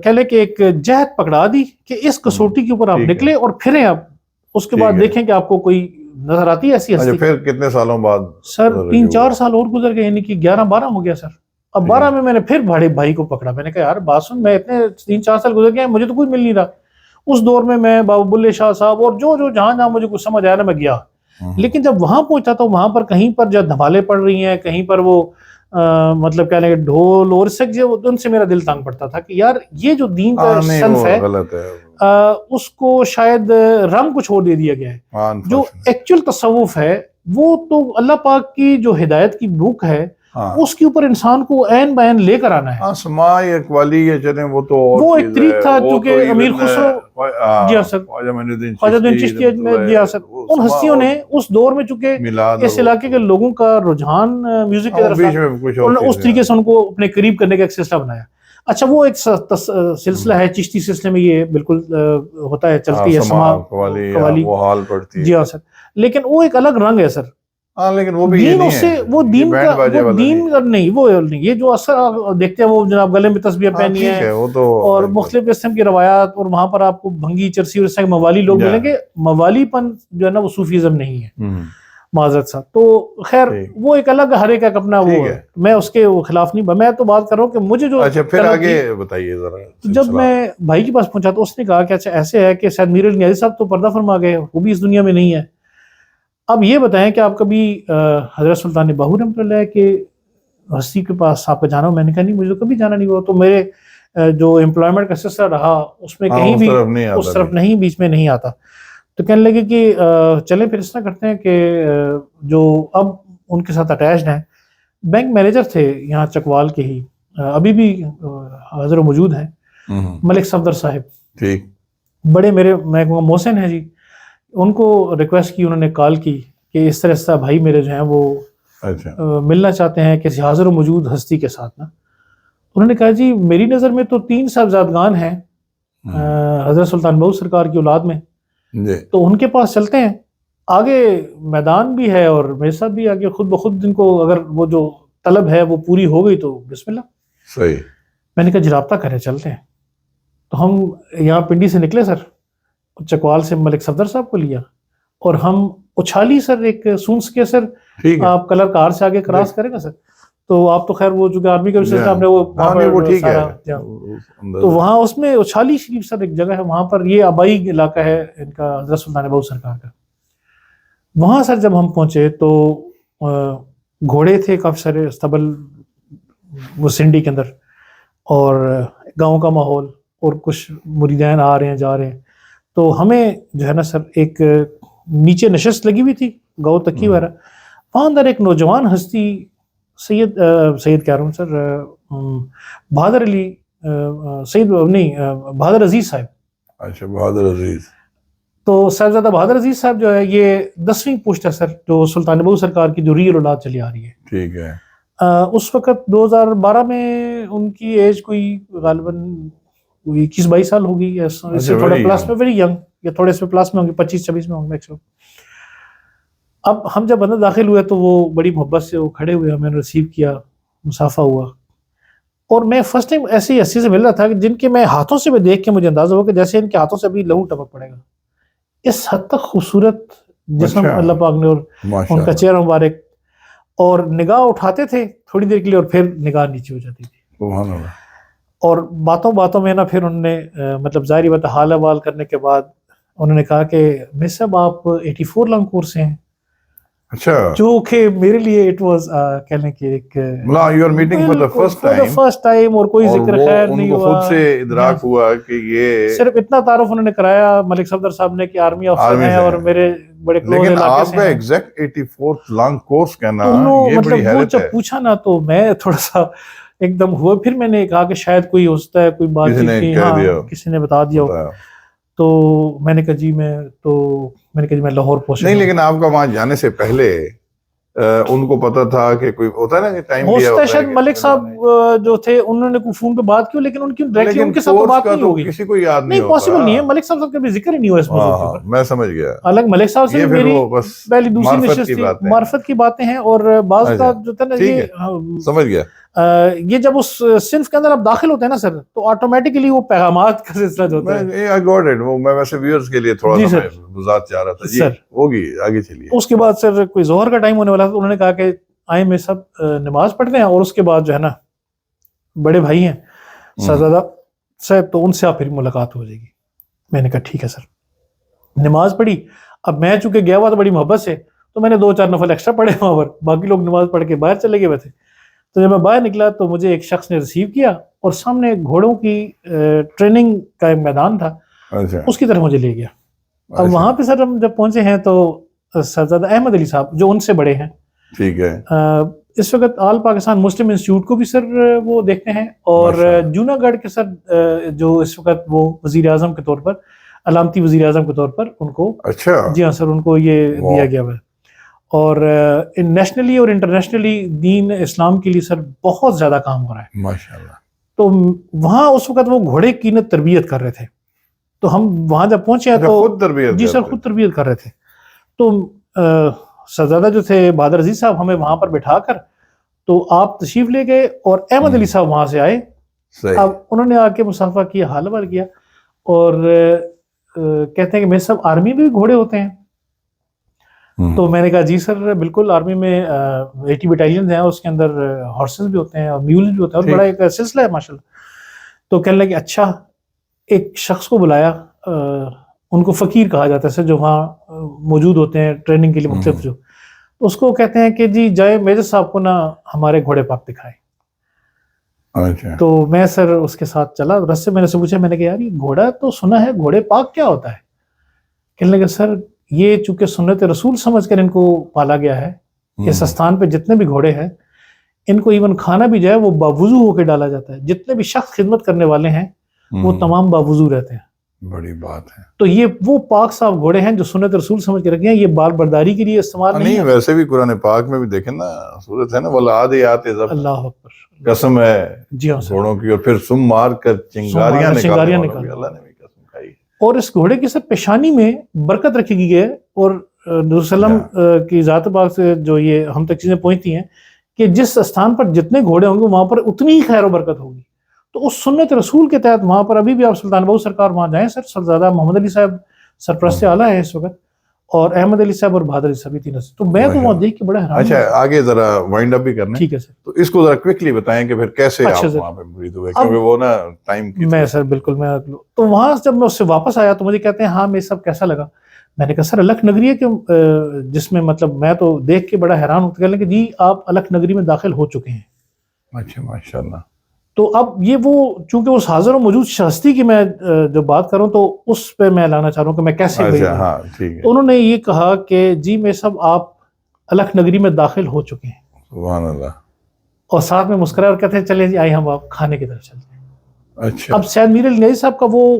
کہہ لے کہ ایک جہد پکڑا دی کہ اس کسوٹی کے اوپر آپ نکلے اور پھریں آپ، اس کے بعد دیکھیں کہ آپ کو کوئی نظر آتی ہے ایسی ہستی. پھر کتنے سالوں بعد؟ سر 3-4 سال اور گزر گئے، یعنی کہ 11-12 ہو گیا سر. اب 12 میں نے پھر بڑے بھائی کو پکڑا. میں نے کہا یار بات سن، میں اتنے 3-4 سال گزر گئے مجھے تو کوئی مل نہیں رہا. اس دور میں میں بابا بلے شاہ صاحب اور جو جہاں مجھے کچھ سمجھ آیا نا میں گیا. لیکن جب وہاں پہنچا تو وہاں پر کہیں پر جب دھمالے پڑ رہی ہیں، کہیں پر وہ مطلب کہہ لیں کہ ڈھول اور سک، ان سے میرا دل تانگ پڑتا تھا کہ یار یہ جو دین کا صنف ہے اس کو شاید رنگ کچھ اور دے دیا گیا ہے. جو ایکچول تصوف ہے وہ تو اللہ پاک کی جو ہدایت کی بک ہے اس کے اوپر انسان کو عین بیان لے کر آنا ہے. سماع اقوالی یہ چلیں وہ تو وہ ایک طریق تھا چونکہ امیر خسرو جی ہاں سر، خواجہ الدین چشتی جی ہاں سر، ان ہستیوں نے اس دور میں چونکہ اس علاقے کے لوگوں کا رجحان میوزک کی طرف تھا، اس طریقے سے ان کو اپنے قریب کرنے کا ایک سلسلہ بنایا. اچھا وہ ایک سلسلہ ہے چشتی سلسلے میں، یہ بالکل ہوتا ہے، چلتی ہے سماع قوالی جی ہاں سر. لیکن وہ ایک الگ رنگ ہے سر. لیکن وہ بھی دین اس سے وہ دین کا وہ دین نہیں، وہ نہیں. یہ جو اثر دیکھتے ہیں وہ جناب گلے میں تسبیح پہنی ہے اور مختلف قسم کی روایات، اور وہاں پر آپ کو بھنگی چرسی اور اس طرح موالی لوگ ملیں گے. موالی پن جو ہے نا وہ صوفیزم نہیں ہے معذرت صاحب. تو خیر وہ ایک الگ ہر ایک اپنا وہ ہے، میں اس کے خلاف نہیں. میں تو بات کر رہا ہوں کہ مجھے جو اچھا پھر آگے بتائیے ذرا. جب میں بھائی کے پاس پہنچا تو اس نے کہا کہ اچھا ایسے ہے کہ سید میر علی نیازی صاحب تو پردہ فرما گئے، وہ بھی اس دنیا میں نہیں ہے. اب یہ بتائیں کہ آپ کبھی حضرت سلطان باہو رحمۃ اللہ کے ہستی کے پاس آپ کا جانا ہو؟ میں نے کہا نہیں مجھے کبھی جانا نہیں ہوا. تو میرے جو امپلائمنٹ کا سلسلہ رہا اس میں کہیں بھی اس طرف نہیں، بیچ میں نہیں آتا. تو کہنے لگے کہ چلیں پھر اس طرح کرتے ہیں کہ جو اب ان کے ساتھ اٹیچڈ ہیں، بینک مینیجر تھے یہاں چکوال کے ہی، ابھی بھی حاضر و موجود ہیں، ملک صفدر صاحب، بڑے میرے میں کہوں گا محسن ہیں جی. ان کو ریکویسٹ کی، انہوں نے کال کی کہ اس طرح بھائی میرے جو ہیں وہ ملنا چاہتے ہیں کسی حاضر و موجود ہستی کے ساتھ نا. انہوں نے کہا جی میری نظر میں تو 3 صاحبزادگان ہیں حضرت سلطان بہو سرکار کی اولاد میں، تو ان کے پاس چلتے ہیں، آگے میدان بھی ہے اور میرے ساتھ بھی آگے خود بخود جن کو اگر وہ جو طلب ہے وہ پوری ہو گئی تو بسم اللہ. صحیح. میں نے کہا جی رابطہ کریں چلتے ہیں. تو ہم یہاں پنڈی سے نکلے سر، چکوال سے ملک صفدر صاحب کو لیا اور ہم اچھالی سر ایک سونس کے سر، ٹھیک ہے، آپ کلر کار سے آگے کراس کریں گا سر، تو آپ تو خیر وہ جو کہ آرمی کا وشن آپ نے وہ ہاں نہیں وہ ٹھیک ہے، تو وہاں اس میں اچھالی شریف سر ایک جگہ ہے، وہاں پر یہ آبائی علاقہ ہے ان کا حضرت سلطان بہو سرکار کا. وہاں سر جب ہم پہنچے تو گھوڑے تھے کافی سارے استبل وہ سنڈی کے اندر، اور گاؤں کا ماحول اور کچھ مریدین آ رہے ہیں جا رہے ہیں. تو ہمیں جو ہے نا سر ایک نیچے نشست لگی ہوئی تھی گاؤں تکی وغیرہ، وہاں اندر ایک نوجوان ہستی سید کہہ رہا ہوں سر، بہادر علی سید نہیں بہادر عزیز صاحب. اچھا بہادر عزیز. تو صاحبزادہ بہادر عزیز صاحب جو ہے یہ 10ویں پوسٹ ہے سر جو سلطان بہو سرکار کی جو ریل اولاد چلی آ رہی ہے. ٹھیک ہے. اس وقت 2012 میں ان کی ایج کوئی غالباً 21-22 سال ہوگی، یا اس سے تھوڑا پلس میں، ویری ینگ، یا تھوڑے سے پلس میں ہوں گے، 25-26 میں ہوں گے میکسیمم. اب ہم جب اندر داخل ہوئے تو وہ بڑی محبت سے وہ کھڑے ہوئے، ہمیں ریسیو کیا، مصافحہ ہوا. اور میں فرسٹ ٹائم ایسی ہستی سے مل رہا تھا کہ جن کے میں ہاتھوں سے بھی دیکھ کے مجھے اندازہ ہوا کہ جیسے ان کے ہاتھوں سے ابھی لہو ٹپک پڑے گا، اس حد تک خوبصورت جسم اللہ پاک نے، اور ان کا چہرہ مبارک، اور نگاہ اٹھاتے تھے تھوڑی دیر کے لیے اور پھر نگاہ نیچے ہو جاتی تھی. سبحان اللہ. اور باتوں باتوں میں نا پھر انہوں نے مطلب ظاہری بات حال احوال کرنے کے بعد انہوں نے کہا کہ میں صاحب آپ 84 لانگ کورس سے ہیں. اچھا. جو کہ میرے لیے اٹ واز کہہ لیں کہ ایک you are meeting for the first time, اور کوئی ذکر خیر نہیں ہوا. خود سے ادراک ہوا کہ یہ صرف اتنا تعارف انہوں نے کرایا ملک صفدر صاحب نے کہ آرمی افسر ہیں اور میرے بڑے کلوز لیکن علاقے آپ سے کا ہیں. ایگزیکٹ 84 لانگ کورس کہنا یہ بڑی مطلب وہ حیرت جب ہے. پوچھا نا تو میں تھوڑا سا ایک دم ہوا، پھر میں نے کہا کہ شاید کوئی ہوتا ہے، کوئی بات چیت کی، ہاں کسی نے بتا دیا ہو. تو میں نے کہا جی میں لاہور پہنچا. نہیں لیکن آپ کا وہاں جانے سے پہلے ان کو پتا تھا کہ کوئی ہوتا ہے نا کہ ٹائم دیا ہوتا ہے. شاید ملک صاحب جو تھے انہوں نے کوئی فون پہ بات کی، لیکن ان کی ڈائریکٹلی ان کے ساتھ بات نہیں ہوگی، کسی کو یاد نہیں ہوتا. پاسبل نہیں ہے. ملک صاحب کا بھی ذکر ہی نہیں ہوا اس موضوع کے اوپر. میں سمجھ گیا. الگ ملک صاحب سے میری پہلی دوسری نشست تھی، معرفت کی باتیں ہیں، اور بعض کا جو تھا نا یہ سمجھ گیا. یہ جب اس صنف کے اندر آپ داخل ہوتے ہیں نا سر تو آٹومیٹکلی وہ پیغامات کا سلسلہ جو ہوتا ہے. میں ویسے ویورز کے لیے تھوڑا سا وضاحت چاہ رہا تھا. جی ہوگی، آگے چلیے. اس کے بعد سر کوئی ظہر کا ٹائم ہونے والا تھا، انہوں نے کہا کہ آئے میں سب نماز پڑھتے ہیں، اور اس کے بعد جو ہے نا بڑے بھائی ہیں صاحبزادہ صاحب، تو ان سے آپ پھر ملاقات ہو جائے گی. میں نے کہا ٹھیک ہے سر. نماز پڑھی. اب میں چونکہ گیا ہوا تھا بڑی محبت سے، تو میں نے 2-4 نفل ایکسٹرا پڑھے وہاں پر، باقی لوگ نماز پڑھ کے باہر چلے گئے ہوئے تھے. تو جب میں باہر نکلا تو مجھے ایک شخص نے ریسیو کیا، اور سامنے گھوڑوں کی ٹریننگ کا ایک میدان تھا، اس کی طرف مجھے لے گیا. اب وہاں پہ سر ہم جب پہنچے ہیں تو صاحبزادہ احمد علی صاحب جو ان سے بڑے ہیں، ٹھیک ہے، اس وقت آل پاکستان مسلم انسٹیٹیوٹ کو بھی سر وہ دیکھتے ہیں، اور جوناگڑھ کے سر جو اس وقت وہ وزیر اعظم کے طور پر، علامتی وزیر اعظم کے طور پر ان کو، اچھا جی ہاں سر، ان کو یہ دیا گیا ہے. اور نیشنلی اور انٹرنیشنلی دین اسلام کے لیے سر بہت زیادہ کام ہو رہا ہے ماشاءاللہ. تو وہاں اس وقت وہ گھوڑے کی تربیت کر رہے تھے. تو ہم وہاں جب پہنچے ہیں تو خود تربیت، جی سر خود تربیت کر رہے تھے. تو صاحبزادہ جو تھے بہادر عزیز صاحب ہمیں وہاں پر بٹھا کر تو آپ تشریف لے گئے، اور احمد علی صاحب وہاں سے آئے. اب انہوں نے آ کے مصافحہ کیا، حال حوال کیا، اور کہتے ہیں کہ میرے صاحب آرمی میں بھی گھوڑے ہوتے ہیں. تو میں نے کہا جی سر بالکل، آرمی میں 80 بٹالین ہیں، اس کے اندر ہارسز بھی ہوتے ہیں اور میول بھی ہوتے ہیں، اور بڑا ایک سلسلہ ہے ماشاءاللہ. تو کہنے لگے اچھا. ایک شخص کو بلایا، ان کو فقیر کہا جاتا ہے سر، جو وہاں موجود ہوتے ہیں ٹریننگ کے لیے مختلف، جو اس کو کہتے ہیں کہ جی جائے میجر صاحب کو نا ہمارے گھوڑے پاک دکھائے. تو میں سر اس کے ساتھ چلا. راستے میں نے سے پوچھا، میں نے کہا یار یہ گھوڑا تو سنا ہے، گھوڑے پاک کیا ہوتا ہے؟ کہنے لگے سر یہ چونکہ سنت رسول سمجھ کر ان کو پالا گیا ہے، اس استھان پہ جتنے بھی گھوڑے ہیں ان کو ایون کھانا بھی جائے وہ باوضو ہو کے ڈالا جاتا ہے. جتنے بھی شخص خدمت کرنے والے ہیں وہ تمام باوضو رہتے ہیں. بڑی بات ہے. تو یہ وہ پاک صاف گھوڑے ہیں جو سنت رسول سمجھ کے رکھے ہیں، یہ بال برداری کے لیے استعمال نہیں ہے. ویسے بھی قرآن پاک میں بھی دیکھیں نا صورت ہے نا، والعادیات ضبطا، اللہ اکبر، قسم ہے جی ہاں گھوڑوں کی، اور پھر سم مار کر چنگاریاں نکالنے، اللہ نے بھی قسم کھائی. اور اس گھوڑے کی سر پیشانی میں برکت رکھی گئی ہے، اور رسول اللہ کی ذات پاک سے جو یہ ہم تک چیزیں پہنچتی ہیں کہ جس استھان پر جتنے گھوڑے ہوں گے وہاں پر اتنی ہی خیر و برکت ہوگی. تو اس سنت رسول کے تحت وہاں پر ابھی بھی آپ سلطان بہو سرکار وہاں جائیں سر، سرزادہ محمد علی صاحب سرپرست اعلیٰ ہے اس وقت، اور احمد علی صاحب اور بہادر علی صاحب، یہ تینوں سے. تو میں تو وہاں دیکھ کے بڑا حیران. اچھا آگے ذرا وائنڈ اپ بھی کرنا ہے. ٹھیک ہے سر. تو اس کو ذرا کوئکلی بتائیں کہ پھر کیسے آپ وہاں پہ مرید ہوئے، کیونکہ وہ نا ٹائم کی. میں سر بالکل میں تو وہاں جب میں اس سے واپس آیا تو مجھے کہتے ہیں ہاں میں سب کیسا لگا. میں نے کہا سر الکھ نگری ہے کہ جس میں مطلب میں تو دیکھ کے بڑا حیران ہوں. کہنے کہ جی آپ الکھ نگری میں داخل ہو چکے ہیں. اچھا ماشاء اللہ. تو اب یہ وہ چونکہ اس حاضر و موجود ہستی کی میں جو بات کروں تو اس پہ میں لانا چاہ رہا ہوں کہ میں کیسے گئی. ہاں ٹھیک ہے. انہوں نے یہ کہا کہ جی میں سب آپ الکھ نگری میں داخل ہو چکے ہیں. سبحان اللہ. اور ساتھ میں مسکرائے اور کہتے ہیں چلے جی آئے ہم آپ کھانے کی طرف چلتے ہیں. اچھا. اب سید میر علی نیازی صاحب کا وہ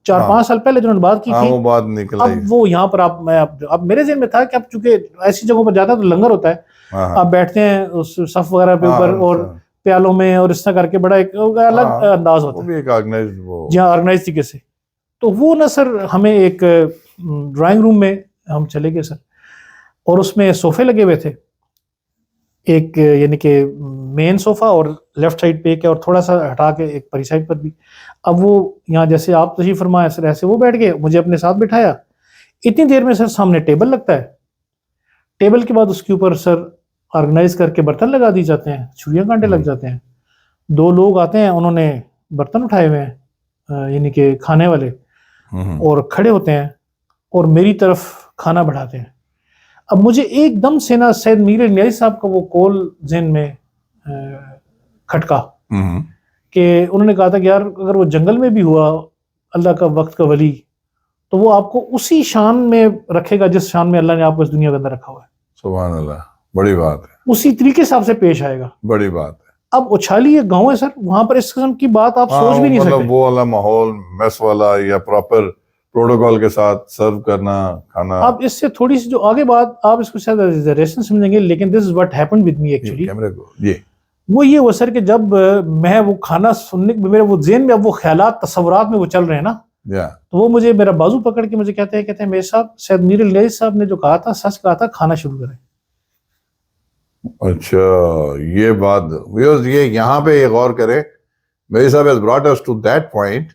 4-5 سال پہلے جنہوں نے بات کی تھی، وہ بات نکل اب وہ یہاں پر اب میرے ذہن میں تھا کہ اب چونکہ ایسی جگہوں پر جاتا ہے تو لنگر ہوتا ہے، آپ بیٹھتے ہیں اس صف وغیرہ پہ اوپر اور پیالوں میں اور اس طرح کر کے بڑا ایک الگ انداز ہوتا ہے جی ہاں آرگنائز طریقے سے. تو وہ نا سر ہمیں ایک ڈرائنگ روم میں ہم چلے گئے سر، اور اس میں صوفے لگے ہوئے تھے، ایک یعنی کہ مین صوفہ اور لیفٹ سائڈ پہ ایک ہے اور تھوڑا سا ہٹا کے ایک پری سائڈ پر بھی. اب وہ یہاں جیسے آپ تشریف فرمائے سر ایسے وہ بیٹھ گئے، مجھے اپنے ساتھ بٹھایا. اتنی دیر میں سر سامنے ٹیبل لگتا ہے، ٹیبل کے بعد اس کے اوپر سر آرگنائز کر کے برتن لگا دی جاتے ہیں، چھریاں کانٹے لگ جاتے ہیں. 2 لوگ آتے ہیں، انہوں نے برتن اٹھائے ہوئے ہیں یعنی کہ کھانے والے، اور کھڑے ہوتے ہیں اور میری طرف کھانا بڑھاتے ہیں. اب مجھے ایک دم سے نا سید میر علی نیازی صاحب کا وہ قول ذہن میں کھٹکا کہ انہوں نے کہا تھا کہ یار اگر وہ جنگل میں بھی ہوا اللہ کا وقت کا ولی تو وہ آپ کو اسی شان میں رکھے گا جس شان میں اللہ نے آپ کو اس دنیا کے اندر رکھا ہوا ہے. سبحان اللہ. بڑی بات ہے. اسی طریقے سے آپ سے پیش آئے گا. بڑی بات ہے. اب اچھالی ایک گاؤں ہے سر، وہاں پر اس قسم کی بات آپ سوچ بھی نہیں سکتے. وہ والا ماحول میس والا یا پراپر پروٹوکول کے ساتھ سرو کرنا کھانا. اب اس سے تھوڑی سی جو آگے بات آپ اس کو شاید ایگزیجریشن سمجھیں گے، لیکن this is what happened with me actually. وہ یہ ہوا سر کہ جب میں وہ کھانا سننے میرے وہ ذہن میں اب وہ خیالات تصورات میں وہ چل رہے ہیں نا، تو وہ مجھے میرا بازو پکڑ کے مجھے کہتے ہیں میرے صاحب سید میر علی نیازی صاحب نے جو کہا تھا سچ کہا تھا، کھانا شروع کریں. اچھا یہ بات یہ یہاں پہ یہ غور کرے. میری صاحب has brought us to that point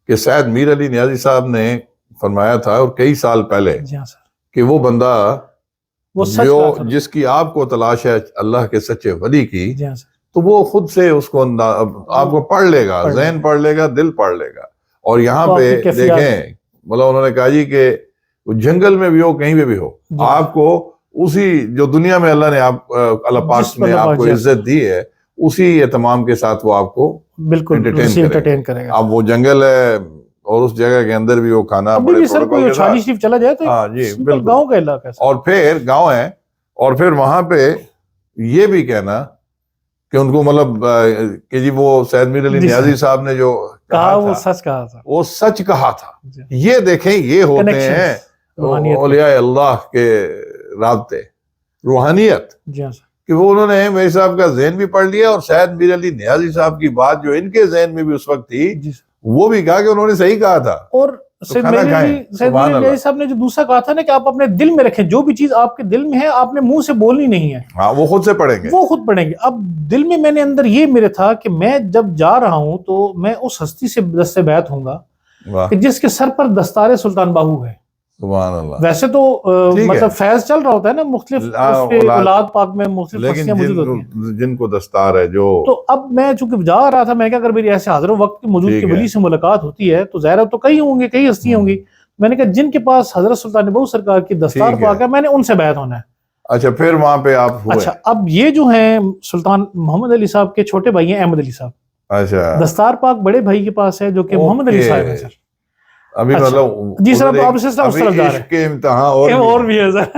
کہ سید میر علی نیازی صاحب نے فرمایا تھا اور کئی سال پہلے کہ وہ بندہ جو جس کی آپ کو تلاش ہے اللہ کے سچے ولی کی، تو وہ خود سے اس کو آپ کو پڑھ لے گا، ذہن پڑھ لے گا، دل پڑھ لے گا. اور یہاں پہ دیکھیں مطلب انہوں نے کہا جی کہ جنگل میں بھی ہو کہیں پہ بھی ہو، آپ کو اسی جو دنیا میں اللہ نے اللہ پاک نے آپ کو عزت دی ہے اسی اہتمام کے ساتھ وہ آپ کو بالکل انٹرٹین کرے گا. اب وہ جنگل ہے اور اس جگہ کے اندر بھی وہ کھانا بڑے پروٹوکول کے ساتھ. شریف چلا جائے تو ہاں جی بالکل گاؤں کا علاقہ ہے اور پھر گاؤں ہے اور پھر وہاں پہ یہ بھی کہنا کہ ان کو مطلب کہ جی وہ سید میر علی نیازی صاحب نے جو کہا وہ سچ کہا تھا، وہ سچ کہا تھا. یہ دیکھیں یہ ہوتے ہیں اولیاء اللہ کے رابطے، روحانیت، کہ وہ انہوں نے میرے صاحب کا ذہن بھی پڑھ لیا اور سید میر علی نیازی صاحب کی بات جو ان کے ذہن میں بھی اس وقت تھی وہ بھی کہا کہ انہوں نے صحیح کہا تھا. اور سید میر علی نیازی صاحب نے جو دوسرا کہا تھا نا کہ آپ اپنے دل میں رکھیں، جو بھی چیز آپ کے دل میں ہے آپ نے منہ سے بولنی نہیں ہے. ہاں وہ خود سے پڑھیں گے، وہ خود پڑھیں گے. اب دل میں میں نے اندر یہ میرے تھا کہ میں جب جا رہا ہوں تو میں اس ہستی سے دست بیعت ہوں گا کہ جس کے سر پر دستار سلطان باہو ہے. سبحان اللہ. ویسے تو مطلب فیض چل رہا ہوتا ہے نا مختلف اولاد پاک میں مختلف ہستیاں موجود ہوتی ہیں جن کو دستار ہے جو. تو اب میں چونکہ جا رہا تھا میں کہا اگر میری ایسے حاضر وقت کے موجود کے ولی سے ملاقات ہوتی ہے تو ظاہر تو کئی ہوں گے، کئی ہستیاں ہوں گی. میں نے کہا جن کے پاس حضرت سلطان بہو سرکار کی دستار پاک ہے میں نے ان سے بیعت ہونا ہے. اچھا پھر وہاں پہ آپ ہوئے. اچھا اب یہ جو ہیں سلطان محمد علی صاحب کے چھوٹے بھائی ہیں احمد علی صاحب. اچھا دستار پاک بڑے بھائی کے پاس ہے جو کہ محمد علی صاحب ہے سر. ابھی مطلب جی سر آپ سے اس طرف جا رہے ہیں. کے امتحان اور بھی ہے سر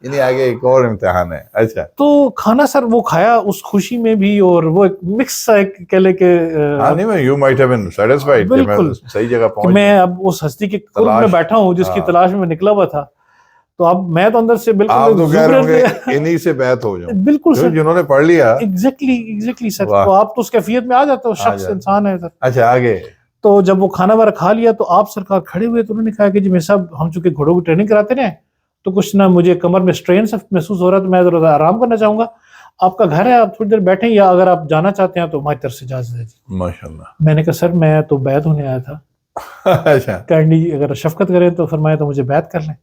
یعنی آگے ایک اور امتحان ہے. اچھا تو کھانا سر وہ کھایا اس خوشی میں بھی اور وہ ایک مکس سا کہہ لے کہ you might have been satisfied کہ میں صحیح جگہ پہنچ میں اب اس ہستی کے قرب میں بیٹھا ہوں جس کی تلاش میں نکلا ہوا تھا. تو اب میں تو اندر سے بالکل آپ تو کہہ رہے ہوں گے انہی سے بیعت ہو جاؤں. بالکل سر جنہوں نے پڑھ لیا. ایگزیکٹلی سر. تو آپ تو اس کیفیت میں آ جاتے ہو، شخص انسان ہے سر. اچھا آگے تو جب وہ کھانا وغیرہ کھا لیا تو آپ سرکار کھڑے ہوئے تو انہوں نے کہا کہ جی میں صاحب ہم چونکہ گھوڑوں کی ٹریننگ کراتے ہیں تو کچھ نہ مجھے کمر میں سٹرین محسوس ہو رہا ہے تو میں ذرا آرام کرنا چاہوں گا. آپ کا گھر ہے, آپ تھوڑی دیر بیٹھیں, یا اگر آپ جانا چاہتے ہیں تو ہماری طرف سے اجازت ہے جی. ماشاءاللہ. میں نے کہا سر میں تو بیعت ہونے آیا تھا, اچھا. کائنڈلی اگر شفقت کریں تو فرمایا تو مجھے بیعت کر لیں.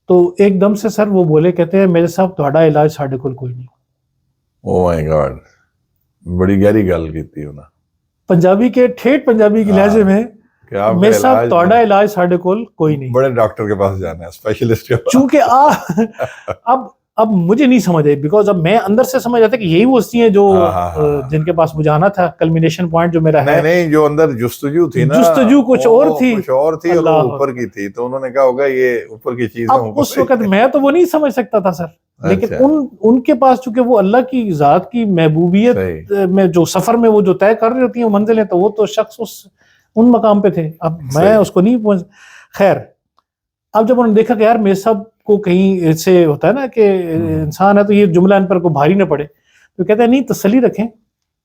تو ایک دم سے سر وہ بولے, کہتے ہیں میرے صاحب تہاڈا علاج ساڈے کول کوئی نہیں. او مائی گاڈ, بڑی گہری گل کیتی انہاں. پنجابی کے ٹھیٹ پنجابی کے لہجے میں, کہ آپ میرے کا صاحب علاج تہاڈا علاج ساڈے کول کوئی نہیں. بڑے ڈاکٹر کے پاس جانا ہے, اسپیشلسٹ کے پاس. چونکہ اب مجھے نہیں سمجھ آئی, بیکاز اب میں اندر سے سمجھ آتا کہ یہی وہ ہستی ہیں جو جن کے پاس مجھے آنا تھا. کلمینیشن پوائنٹ جو میرا ہے, نہیں جو اندر جستجو تھی نا, جستجو کچھ اور تھی, کچھ اور تھی, اور وہ اوپر کی تھی, تو انہوں نے کہا ہوگا یہ اوپر کی چیز ہے. اب اس وقت میں تو وہ نہیں سمجھ سکتا تھا سر, لیکن ان کے پاس چونکہ وہ اللہ کی ذات کی محبوبیت میں جو سفر میں وہ جو طے کر رہی ہوتی ہیں وہ منزلیں, تو وہ تو شخص ان مقام پہ تھے. اب میں اس کو نہیں پہنچ. خیر, اب جب انہوں نے دیکھا کہ یار میرے صاحب کو کہیں سے ہوتا ہے نا کہ انسان ہے تو یہ جملہ ان پر کو بھاری نہ پڑے, تو کہتے ہیں نہیں تسلی رکھیں,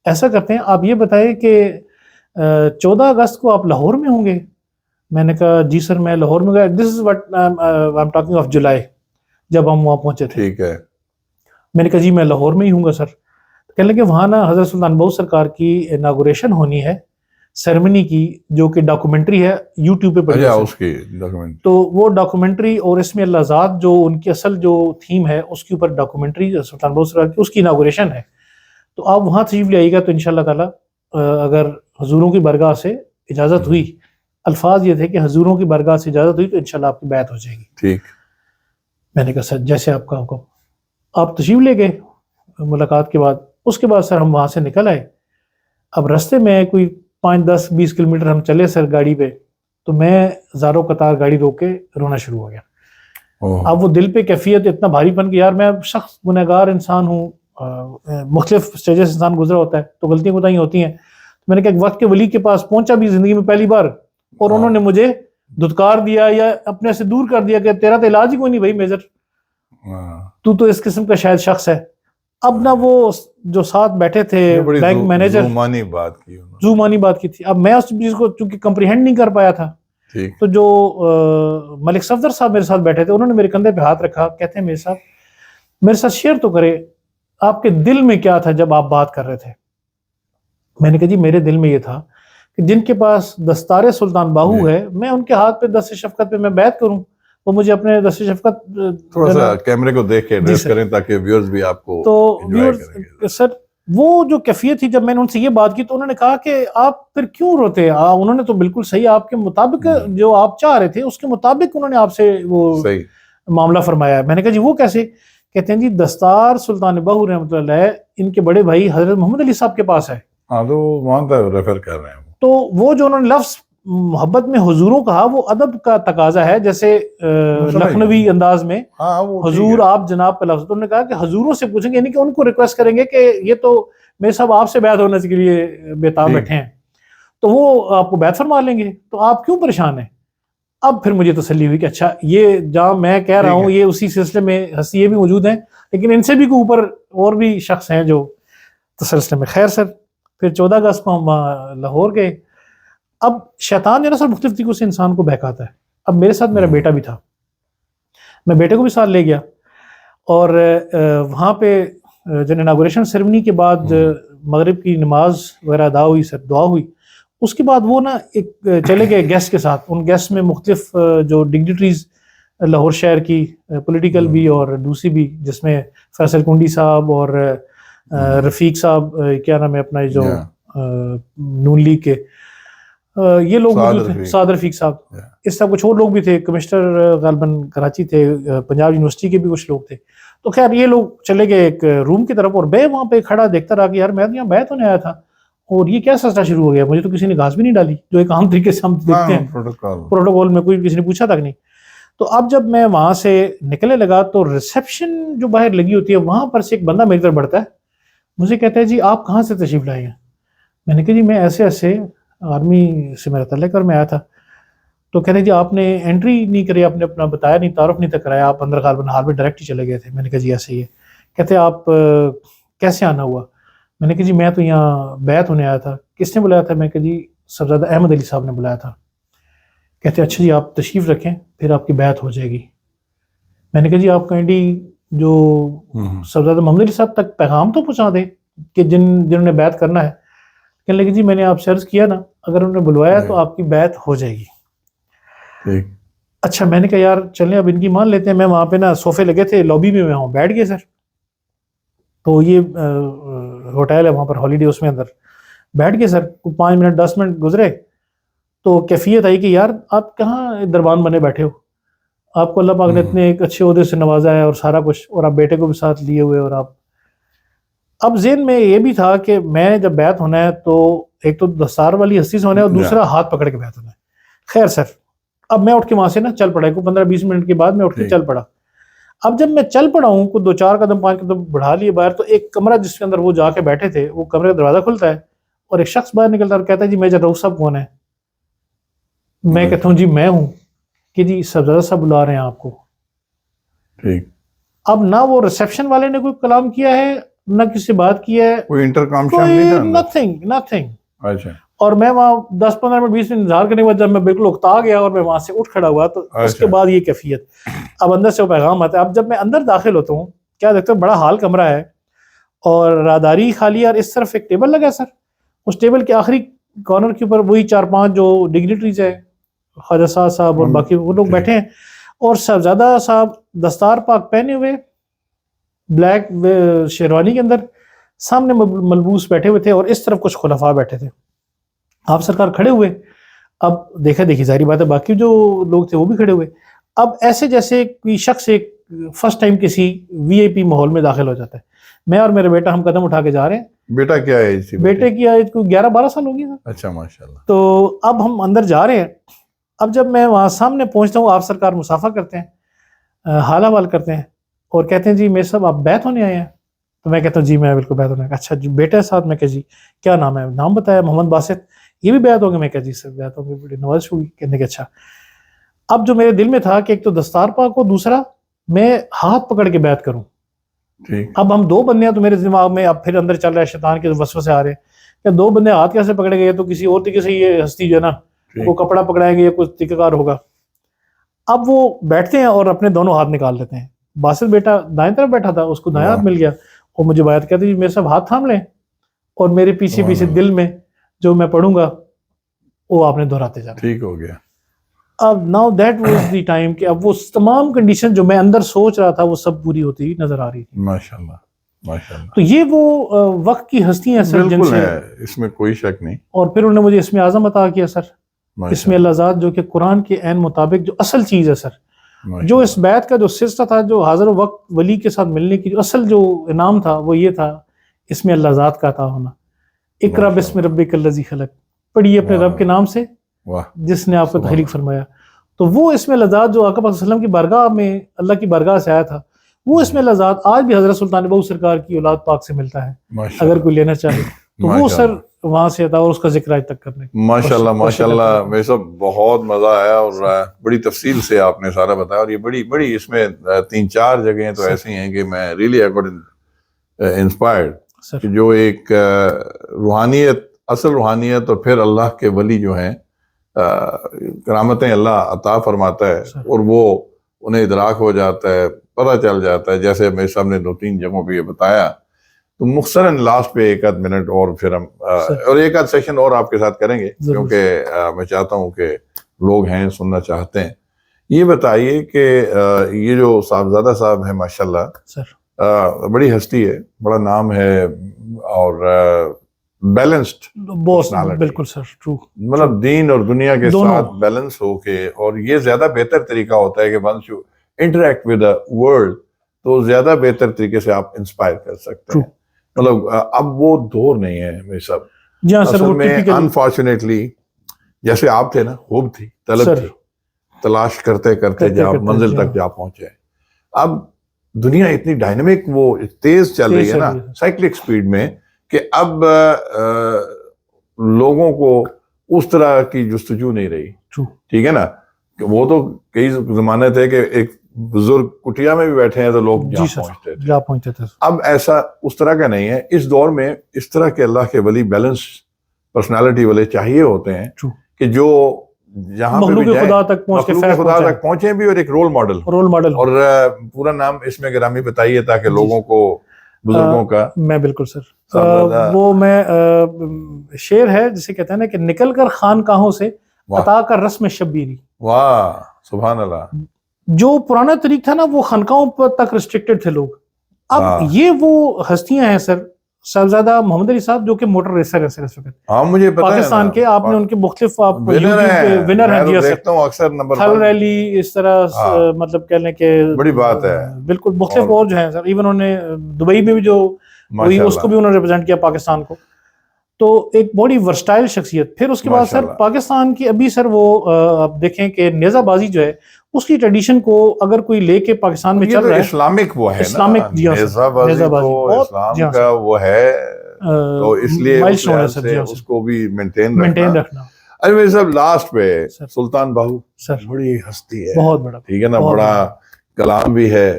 ایسا کرتے ہیں آپ یہ بتائیں کہ 14 اگست کو آپ لاہور میں ہوں گے. میں نے کہا جی سر میں لاہور میں گیا. This is what I am talking of July, جب ہم وہاں پہنچے تھے. ٹھیک ہے. میں نے کہا جی میں لاہور میں ہی ہوں گا سر. کہنے لگے وہاں نا حضرت سلطان بہو سرکار کی اناگوریشن ہونی ہے, سیرمنی کی, جو کہ ڈاکومنٹری ہے یوٹیوب پہ پڑی ہے اس کی ڈاکومنٹری. تو وہ ڈاکومنٹری اور اس میں اللہ ذات جو ان کی اصل جو تھیم ہے اس کے اوپر ڈاکومنٹری سلطان بہو سرکار کی, اس کی اناگوریشن ہے. تو آپ وہاں تشریف لے آئیے گا تو انشاءاللہ تعالیٰ اگر حضوروں کی برگاہ سے اجازت ہوئی, الفاظ یہ تھے کہ حضوروں کی برگاہ سے اجازت ہوئی تو انشاءاللہ آپ کی بیعت ہو جائے گی. ٹھیک. میں نے کہا سر جیسے آپ کا حکم. آپ تشریف لے گئے ملاقات کے بعد. اس کے بعد سر ہم وہاں سے نکل آئے. اب رستے میں کوئی 5, 10, 20 کلومیٹر ہم چلے سر گاڑی پہ, تو میں زاروں قطار گاڑی روک کے رونا شروع ہو گیا. اب وہ دل پہ کیفیت اتنا بھاری پن کہ یار میں شخص گنہگار انسان ہوں, مختلف سٹیجز انسان گزرا ہوتا ہے تو غلطیاں کوتاہیاں ہوتی ہیں. میں نے کہا ایک وقت کے ولی کے پاس پہنچا بھی زندگی میں پہلی بار, اور انہوں نے مجھے دھتکار دیا یا اپنے سے دور کر دیا کہ تیرا تو علاج ہی کوئی نہیں بھائی میجر, تو اس قسم کا شاید شخص ہے. اب نہ وہ جو ساتھ بیٹھے تھے بینک مینیجر, زومانی بات کی تھی. اب میں اس چیز کو چونکہ کمپریہینڈ نہیں کر پایا تھا, تو جو ملک صفدر صاحب میرے ساتھ بیٹھے تھے انہوں نے میرے کندھے پہ ہاتھ رکھا, کہتے ہیں میرے صاحب میرے ساتھ شیئر تو کرے, آپ کے دل میں کیا تھا جب آپ بات کر رہے تھے. میں نے کہا جی میرے دل میں یہ تھا کہ جن کے پاس دستار سلطان باہو ہے, میں ان کے ہاتھ پہ دست شفقت پہ میں بیعت کروں, وہ مجھے اپنے دست شفقت تھوڑا سا کیمرے کو دیکھ کے ایڈریس کریں تاکہ ویورز بھی آپ کو انجوائے کریں. سر وہ جو کیفیت تھی, جب میں نے ان سے یہ بات کی تو انہوں نے کہا کہ آپ پھر کیوں روتے. انہوں نے تو بالکل صحیح آپ کے مطابق جو آپ چاہ رہے تھے اس کے مطابق انہوں نے آپ سے وہ معاملہ فرمایا. میں نے کہا جی وہ کیسے. کہتے ہیں جی دستار سلطان باہو رحمۃ اللہ علیہ ان کے بڑے بھائی حضرت محمد علی صاحب کے پاس ہے. ہاں تو وہاں تک ریفر کر رہے ہیں. تو وہ جو انہوں نے لفظ محبت میں حضوروں کہا وہ ادب کا تقاضا ہے, جیسے لکھنوی انداز میں حضور آپ جناب کا لفظ. تو انہوں نے کہا کہ حضوروں سے پوچھیں گے, یعنی کہ ان کو ریکویسٹ کریں گے کہ یہ تو میرے صاحب آپ سے بیعت ہونے کے لیے بےتاب بیٹھے ہیں, تو وہ آپ کو بیعت فرما لیں گے, تو آپ کیوں پریشان ہیں. اب پھر مجھے تسلی ہوئی کہ اچھا یہ جہاں میں کہہ رہا ہوں یہ اسی سلسلے میں ہستی بھی موجود ہیں, لیکن ان سے بھی کوئی اوپر اور بھی شخص ہیں جو سلسلے میں. خیر سر پھر 14 اگست کو ہم لاہور گئے. اب شیطان جو نا سر مختلف طریقوں سے انسان کو بہکاتا ہے. اب میرے ساتھ میرا بیٹا بھی تھا, میں بیٹے کو بھی ساتھ لے گیا, اور وہاں پہ جب اناگوریشن سیرمنی کے بعد مغرب کی نماز وغیرہ ادا ہوئی, سر دعا ہوئی, اس کے بعد وہ نا ایک چلے گئے گیسٹ کے ساتھ. ان گیسٹ میں مختلف جو ڈگنیٹریز لاہور شہر کی, پولیٹیکل بھی اور دوسری بھی, جس میں فیصل کنڈی صاحب اور رفیق صاحب, کیا نام ہے اپنا جو نون لیگ کے, یہ لوگ موجود تھے, سعد رفیق صاحب, اس طرح کچھ اور لوگ بھی تھے, کمشنر غالباً کراچی تھے, پنجاب یونیورسٹی کے بھی کچھ لوگ تھے. تو خیر یہ لوگ چلے گئے ایک روم کی طرف, اور میں وہاں پہ کھڑا دیکھتا رہا کہ یار میں یہاں بیعت ہونے آیا تھا اور یہ کیا سلسلہ شروع ہو گیا. مجھے تو کسی نے گھاس بھی نہیں ڈالی, جو ایک عام طریقے سے ہم دیکھتے ہیں پروٹوکول میں, کوئی کسی نے پوچھا تک نہیں. تو اب جب میں وہاں سے نکلنے لگا تو ریسیپشن جو باہر لگی ہوتی ہے وہاں پر سے ایک بندہ میری طرف بڑھتا ہے, مجھے کہتا ہے جی آپ کہاں سے تشریف لائے ہیں. میں نے کہا جی میں ایسے ایسے آرمی سے میرا تعلق اور میں آیا تھا. تو کہتے ہیں جی آپ نے انٹری نہیں کری, آپ نے اپنا بتایا نہیں, تعارف نہیں تک کرایا, آپ اندر غالباً ہال میں ڈائریکٹ ہی چلے گئے تھے. میں نے کہا جی ایسے ہی ہے. کہتے ہیں آپ کیسے آنا ہوا. میں نے کہا جی میں تو یہاں بیعت ہونے آیا تھا. کس نے بلایا تھا. میں کہا جی صاحبزادہ احمد علی صاحب نے بلایا تھا. کہتے ہیں اچھا جی آپ تشریف رکھیں پھر آپ کی بیعت ہو جائے گی. میں نے کہا جی آپ کائنڈلی جو صاحبزادہ محمد علی صاحب تک پیغام تو پہنچا دیں کہ جنہوں نے بیعت کرنا ہے. کہنے لگے جی میں نے آپ سے عرض کیا نا اگر انہوں نے بلوایا تو آپ کی بیعت ہو جائے گی. اچھا میں نے کہا یار چلیں اب ان کی مان لیتے ہیں. میں وہاں پہ نا صوفے لگے تھے لابی میں وہاں بیٹھ گئے سر. تو یہ ہوٹل ہے وہاں پر ہالیڈے اس میں اندر بیٹھ گئے سر. 5 منٹ 10 منٹ گزرے تو کیفیت آئی کہ یار آپ کہاں دربان بنے بیٹھے ہو, آپ کو اللہ پاک نے اتنے ایک اچھے عہدے سے نوازا ہے اور سارا کچھ, اور آپ بیٹے کو بھی ساتھ لیے ہوئے, اور آپ اب ذہن میں یہ بھی تھا کہ میں جب بیعت ہونا ہے تو ایک تو دستار والی ہستی سے ہونا ہے اور دوسرا ہاتھ پکڑ کے بیعت ہونا ہے. خیر سر اب میں اٹھ کے وہاں سے نا چل پڑا, 15-20 منٹ کے بعد میں اٹھ کے چل پڑا. اب جب میں چل پڑا ہوں کوئی 2-4 قدم 5 قدم بڑھا لیے باہر, تو ایک کمرہ جس کے اندر وہ جا کے بیٹھے تھے, وہ کمرے کا دروازہ کھلتا ہے اور ایک شخص باہر نکلتا ہے اور کہتا ہے جی میجر رؤف صاحب کون ہے؟ میں کہتا ہوں جی میں ہوں. کہ جی صاحبزادہ صاحب بلا رہے ہیں آپ کو. اب نہ وہ ریسیپشن والے نے کوئی کلام کیا ہے نہ کسی سے بات کیا ہے, کوئی انٹرکام نہیں تھا, نتھنگ. اچھا. اور میں وہاں 10-15 منٹ 20 منٹ انتظار کرنے کے بعد جب میں بالکل اکتا گیا اور میں وہاں سے اٹھ کھڑا ہوا تو اس کے بعد یہ کیفیت اب اندر سے وہ پیغام آتا ہے. اب جب میں اندر داخل ہوتا ہوں کیا دیکھتا ہوں بڑا حال کمرہ ہے اور راداری خالی, اور اس طرف ایک ٹیبل لگا ہے سر. اس ٹیبل کے آخری کارنر کے اوپر وہی 4-5 جو ڈگنیٹریز ہے, خواجہ صاحب اور باقی وہ لوگ بیٹھے ہیں, اور صاحبزادہ صاحب دستار پاک پہنے ہوئے بلیک شیروانی کے اندر سامنے ملبوس بیٹھے ہوئے تھے, اور اس طرف کچھ خلفاء بیٹھے تھے. آپ سرکار کھڑے ہوئے. اب دیکھی ظاہری بات ہے باقی جو لوگ تھے وہ بھی کھڑے ہوئے. اب ایسے جیسے کوئی شخص ایک فرسٹ ٹائم کسی وی آئی پی ماحول میں داخل ہو جاتا ہے. میں اور میرے بیٹا ہم قدم اٹھا کے جا رہے ہیں. بیٹا کیا ہے؟ بیٹے کی آیت کو 11-12 سال ہوگی. اچھا ماشاءاللہ. تو اب ہم اندر جا رہے ہیں. اب جب میں وہاں سامنے پہنچتا ہوں آپ سرکار مسافہ کرتے ہیں, حال احوال کرتے ہیں اور کہتے ہیں جی میرے صاحب آپ بیعت ہونے آئے ہیں. تو میں کہتا ہوں جی میں بالکل بیعت ہونے. اچھا جی بیٹا ساتھ. میں کہ جی کیا نام ہے؟ نام بتایا محمد باسط. یہ بھی بیعت ہو گئے؟ میں کہا جی سر بیعت ہو گئی, بڑی نوازش ہوگی. کہنے کہ اچھا. اب جو میرے دل میں تھا کہ ایک تو دستار پاک کو, دوسرا میں ہاتھ پکڑ کے بیعت کروں. اب ہم 2 بندے ہیں تو میرے دماغ میں اب پھر اندر چل رہا ہے, شیطان کے وسوسے آ رہے ہیں کہ 2 بندے ہاتھ کیسے پکڑے گئے, تو کسی اور طریقے سے یہ ہستی جو ہے نا وہ کپڑا پکڑائیں گے یا کچھ طریقہ کار ہوگا. اب وہ بیٹھتے ہیں اور اپنے دونوں ہاتھ نکال لیتے ہیں. باسط بیٹا دائیں طرف بیٹھا تھا, اس کو دائیں ہاتھ مل گیا, اور مجھے بیعت کہتے ہیں جی میرے صاحب ہاتھ تھام لیں اور میرے پیچھے دل میں جو میں پڑھوں گا وہ آپ نے دہراتے جانا. ٹھیک ہو گیا. اب now that was the time کہ اب وہ تمام کنڈیشن جو میں اندر سوچ رہا تھا وہ سب پوری ہوتی ہوئی نظر آ رہی تھی. ماشاءاللہ ماشاءاللہ. تو یہ وہ وقت کی ہستیاں سر جن سے, اس میں کوئی شک نہیں. اور پھر انہوں نے مجھے اسم اعظم عطا کیا سر, اسم اللہ ذات, جو کہ قرآن کے عین مطابق جو اصل چیز ہے سر, جو اس بیعت کا جو سلسلہ تھا, جو حاضر وقت ولی کے ساتھ ملنے کی جو اصل جو انعام تھا وہ یہ تھا اسم اللہ ذات کا عطا ہونا. اقرا بسم ربک الذی خلق, پڑھیے اپنے رب کے نام سے جس نے آپ کو تخلیق فرمایا. تو وہ اسم اللہ ذات جو آقا صلی اللہ علیہ وسلم کی بارگاہ میں اللہ کی بارگاہ سے آیا تھا, وہ اسم اللہ ذات آج بھی حضرت سلطان بہو سرکار کی اولاد پاک سے ملتا ہے اگر کوئی لینا چاہے تو وہ سر وہاں سے عطا, اور اس کا ذکر آج تک کرنے. ماشاءاللہ ماشاءاللہ. میرے سب بہت مزہ آیا اور بڑی تفصیل سے آپ نے سارا بتایا, اور یہ بڑی اس میں 3-4 جگہیں تو ایسی ہیں کہ میں ریئلی آئی گاٹ انسپائرڈ, کہ جو ایک روحانیت, اصل روحانیت, اور پھر اللہ کے ولی جو ہیں کرامتیں اللہ عطا فرماتا ہے اور وہ انہیں ادراک ہو جاتا ہے, پتہ چل جاتا ہے. جیسے میرے صاحب نے 2-3 جگہوں پہ یہ بتایا, تو مختصراً لاسٹ پہ 1-8 منٹ اور پھر ہم اور 1-8 سیشن اور آپ کے ساتھ کریں گے, کیونکہ میں چاہتا ہوں کہ لوگ ہیں سننا چاہتے ہیں. یہ بتائیے کہ یہ جو صاحبزادہ صاحب ہیں ماشاءاللہ بڑی ہستی ہے, بڑا نام ہے, اور بیلنسڈ بالکل سر, ٹرو, مطلب دین اور دنیا کے ساتھ بیلنس ہو کے, اور یہ زیادہ بہتر طریقہ ہوتا ہے کہ once you interact with the world تو زیادہ بہتر طریقے سے آپ انسپائر کر سکتے ہیں. مطلب اب وہ دور نہیں ہے میرے صاحب. اصل میں انفارچونیٹلی جیسے آپ تھے نا, خوب تھی, طلب تھی, تلاش کرتے کرتے جب منزل تک جا پہنچے. اب دنیا اتنی ڈائنامک, وہ تیز چل رہی ہے نا سائیکلک سپیڈ میں, کہ اب لوگوں کو اس طرح کی جستجو نہیں رہی. ٹھیک ہے نا, وہ تو کئی زمانے تھے کہ ایک بزرگ کٹیا میں بھی بیٹھے ہیں تو لوگ جا پہنچتے تھے. اب ایسا اس طرح کا نہیں ہے. اس دور میں اس طرح کے اللہ کے ولی بیلنس پرسنالٹی والے چاہیے ہوتے ہیں, کہ جو جہاں پہ بھی مخلوق جائیں خدا تک پہنچ کے مخلوق فیض خدا پہنچائیں، تک پہنچیں بھی اور ایک رول ماڈل ہو. Role model. اور پورا نام اس میں گرامی بتائیے تاکہ لوگوں کو بزرگوں کا. میں بالکل سر صاحبزادہ. وہ میں شعر ہے جسے کہتے ہیں نا کہ نکل کر خانقاہوں سے واہ عطا کر رسم شبیری. واہ سبحان اللہ. جو پرانا طریق تھا نا وہ خانقاہوں پر تک ریسٹرکٹڈ تھے لوگ. اب ہاں. یہ وہ ہستیاں ہیں سر صاحبزادہ محمد علی صاحب جو کہ موٹر ریسر ہیں سر اس وقت ہاں مجھے پتا ہے پاکستان کے. آپ نے ان کے مختلف آپ ونر ہیں. ونر ہیں. میں جی تو سر دیکھتا ہوں اکثر نمبر تھل 1. ریلی اس طرح ہاں. مطلب کہہ لیں کہ بڑی بات ہے. بالکل مختلف اور جو ہیں سر. ایون انہوں نے دبئی میں بھی جو ہوئی اس کو بھی انہوں نے ریپرزینٹ کیا پاکستان کو. تو ایک بڑی ورسٹائل شخصیت. پھر اس کے بعد سر پاکستان کی ابھی سر وہ آپ دیکھیں کہ نیزہ بازی جو ہے اس کی ٹریڈیشن کو اگر کوئی لے کے پاکستان میں چل رہا ہے اسلامک وہ ہے اسلامک نیزہ بازی تو اسلام کا وہ ہے تو اس لیے اس کو بھی مینٹین رکھنا. ارے میرے صاحب لاسٹ پہ سلطان باہو بڑی ہستی ہے بہت بڑا ٹھیک ہے نا بڑا کلام بھی ہے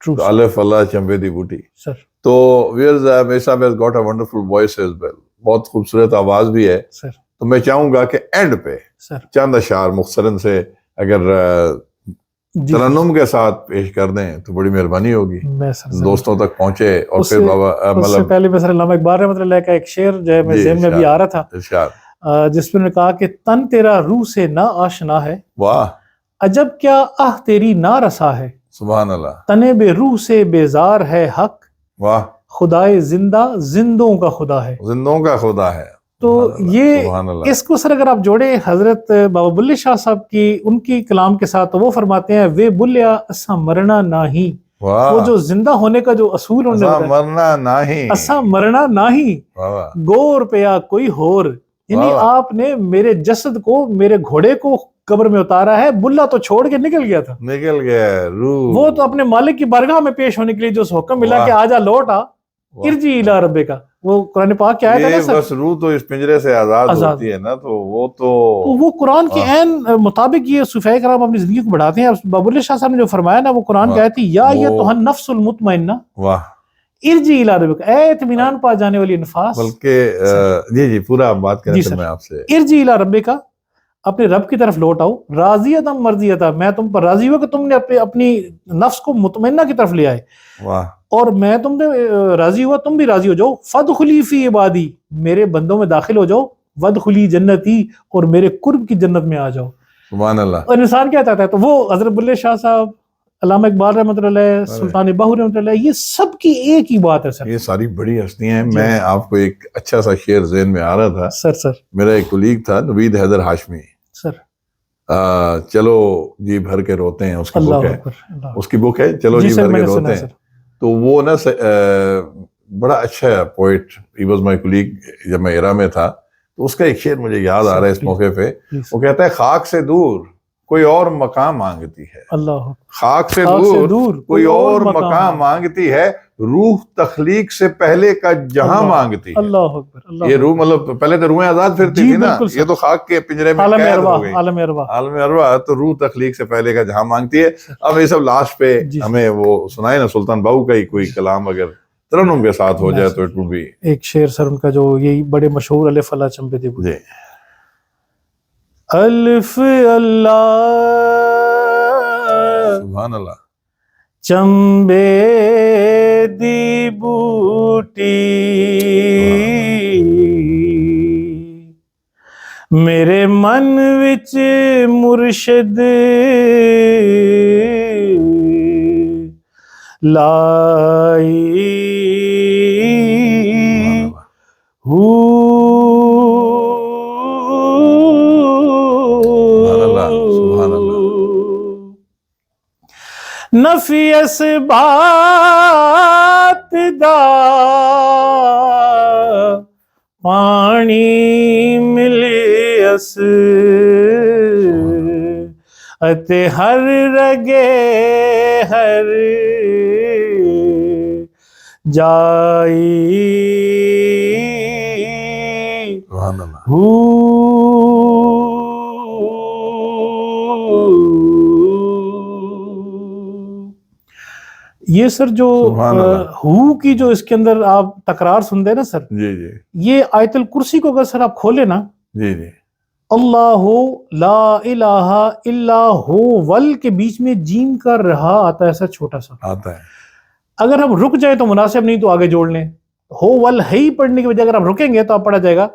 الف اللہ چمبے دی بوٹی. تو میرے صاحب has got a wonderful voice as well. بہت خوبصورت آواز بھی ہے. تو میں چاہوں گا کہ اینڈ پہ چند اشعار مختصراً سے اگر ترنم کے ساتھ پیش کر دیں تو بڑی مہربانی ہوگی دوستوں تک پہنچے. اور پھر اس سے پہلے میں سر علامہ اقبال رحمۃ اللہ کا ایک شعر جو ہے میں ذہن میں بھی آ رہا تھا جس میں نے کہا کہ تن تیرا روح سے نہ آشنا ہے واہ عجب کیا آہ تیری نہ رسا ہے سبحان اللہ تنے بے روح سے بیزار ہے حق واہ خدائے زندہ زندوں کا خدا ہے زندوں کا خدا ہے. تو یہ اس کو سر اگر آپ جوڑے حضرت بابا بلے شاہ صاحب کی ان کی کلام کے ساتھ تو وہ فرماتے ہیں وے بلیا اسا مرنا نہیں. وہ جو زندہ ہونے کا جو اصول مرنا نہیں اسا مرنا نہیں گور پیا کوئی ہور. یعنی آپ نے میرے جسد کو میرے گھوڑے کو قبر میں اتارا ہے. بلا تو چھوڑ کے نکل گیا تھا نکل گیا روح وہ تو اپنے مالک کی بارگاہ میں پیش ہونے کے لیے جو حکم ملا کہ آجا لوٹ آ ارجی الی ربے کا وہ قرآن پاک کیا ہے نا بس روح تو اس پنجرے سے آزاد ہوتی ہے نا تو وہ قرآن کے عین مطابق یہ صوفیاء کرام اپنی زندگی کو بڑھاتے ہیں. بابا اللہ شاہ صاحب نے جو فرمایا نا وہ قرآن کی آیت ہے یا ایتھا النفس المطمئنہ ارجی الی ربک اے اطمینان پا جانے والی نفاس. بلکہ جی پورا آپ بات کریں میں آپ سے ارجی الی ربک اپنے رب کی طرف لوٹ آؤ راضیۃ مرضیۃ میں تم پر راضی ہوں کہ تم نے اپنی نفس کو مطمئنہ کی طرف لے آئے اور میں تم نے راضی ہوا تم بھی راضی ہو جاؤ. فادخلی فی عبادی میرے بندوں میں داخل ہو جاؤ وادخلی جنتی اور میرے قرب کی جنت میں آ جاؤ. سبحان اللہ. اور انسان کیا چاہتا ہے تو وہ حضرت بلے شاہ صاحب علامہ اقبال رحمۃ اللہ سلطان باہو رحمۃ اللہ یہ سب کی ایک ہی بات ہے سر. یہ ساری بڑی ہستیاں ہیں. میں آپ کو ایک اچھا سا شعر ذہن میں آ رہا تھا سر میرا ایک کولیگ تھا نوید حیدر ہاشمی سر چلو جی بھر کے روتے ہیں اس کی بک ہے چلو جی بھر کے روتے ہیں. تو وہ نا بڑا اچھا poet he was my colleague جب میں ایرا میں تھا تو اس کا ایک شعر مجھے یاد آ رہا ہے اس موقع پہ. وہ کہتا ہے خاک سے دور کوئی اور مقام مانگتی ہے اللہ خاک سے دور کوئی اور مقام مانگتی ہے روح تخلیق سے پہلے کا جہاں مانگتی ہے. اللہ اکبر. یہ روح مطلب پہلے تو روحیں آزاد پھرتی تھی نا یہ تو خاک کے پنجرے میں قید ہو گئی عالم ارواح تو روح تخلیق سے پہلے کا جہاں مانگتی ہے. اب یہ سب لاسٹ پہ ہمیں وہ سنائے نا سلطان باہو کا ہی کوئی کلام اگر ترنم کے ساتھ ہو جائے تو اٹ وڈ بی. ایک شعر سر ان کا جو یہی بڑے مشہور الف اللہ چمبے دی بوٹی. الف اللہ سبحان اللہ چمبے دی بوٹی میرے من وچ مرشد لائی نفی اسبات دا پانی ملے اس اتے ہر رگے ہر جائی یہ سر جو ہو کی جو اس کے اندر آپ تکرار سنتے ہیں نا سر جی جی یہ آیت الکرسی کو اگر سر آپ کھولے نا جی جی اللہ لا الہ الا ہو، ول کے بیچ میں جیم کا رہا آتا ہے ایسا چھوٹا سا، آتا ہے. اگر ہم رک جائیں تو مناسب نہیں تو آگے جوڑ لیں. ہو ول ہے ہی پڑھنے کی وجہ اگر ہم رکیں گے تو آپ پڑھا جائے گا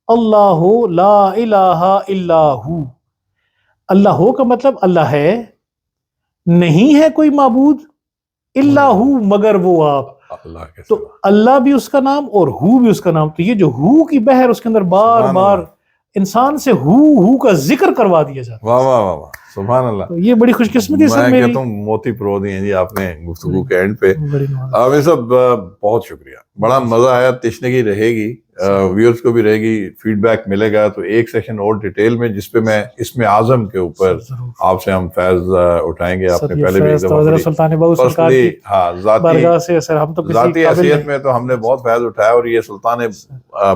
اللہ لا الہ الا ہو. اللہ ہو کا مطلب اللہ ہے، نہیں ہے کوئی معبود، الا ہو مگر وہ آپ. اللہ کے تو سوا. اللہ بھی اس کا نام اور ہو بھی اس کا نام. تو یہ جو ہو کی بحر اس کے اندر بار سبحان بار اللہ. انسان سے ہو کا ذکر کروا دیا جاتا ہے. واہ واہ واہ واہ، سبحان اللہ. تو یہ بڑی خوش قسمتی سر میں میری. کہتا ہوں موتی پرو دی ہیں جی آپ نے گفتگو کے اینڈ پہ. بڑی نواز. عامر صاحب بہت شکریہ، بڑا مزہ آیا. تشنگی رہے گی، ویورز کو بھی رہے گی، فیڈ بیک ملے گا. تو ایک سیشن اور ڈیٹیل میں جس پہ میں اسم اعظم کے اوپر آپ سے ہم فیض اٹھائیں گے. آپ نے پہلے بھی ایک دفعہ سلطان بہو سرکار پرسنلی کی ذاتی بارگاہ سے سر ہم تو کسی ذاتی قابل حیثیت نہیں. میں تو ہم نے بہت فیض اٹھایا، اور یہ سلطان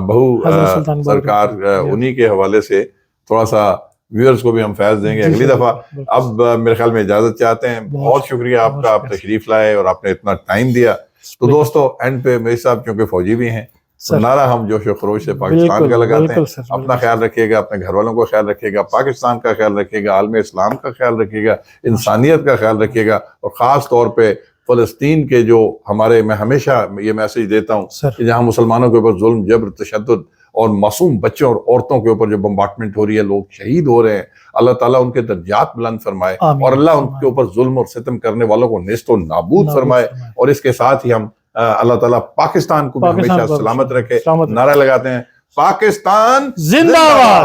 بہو حضرت سلطان بہو سرکار سرکار. انہی کے حوالے سے تھوڑا سا ویورز کو بھی ہم فیض دیں گے جی اگلی سر، دفعہ. بالکل. اب میرے خیال میں اجازت چاہتے ہیں. بہت شکریہ آپ کا، آپ شکریہ. تشریف لائے اور آپ نے اتنا ٹائم دیا. تو دوستو اینڈ پہ میرے صاحب چونکہ فوجی بھی ہیں تو سر. نعرہ ہم جوش و خروش سے پاکستان کا لگاتے ہیں. بالکل سر، اپنا بالکل. خیال رکھیے گا، اپنے گھر والوں کا خیال رکھیے گا، پاکستان کا خیال رکھیے گا، عالم اسلام کا خیال رکھیے گا، انسانیت کا خیال رکھیے گا. اور خاص طور پہ فلسطین کے جو ہمارے، میں ہمیشہ یہ میسج دیتا ہوں سر. کہ جہاں مسلمانوں کے اوپر ظلم، جبر، تشدد اور معصوم بچوں اور عورتوں کے اوپر جو بمبارٹمنٹ ہو رہی ہے، لوگ شہید ہو رہے ہیں، اللہ تعالیٰ ان کے درجات بلند فرمائے آمین. اور اللہ ان کے اوپر ظلم اور ستم کرنے والوں کو نیست و نابود فرمائے. اور اس کے ساتھ ہی ہم اللہ تعالیٰ پاکستان کو بھی ہمیشہ سلامت رکھے. سلامت. نعرہ لگاتے ہیں پاکستان زندہ باد.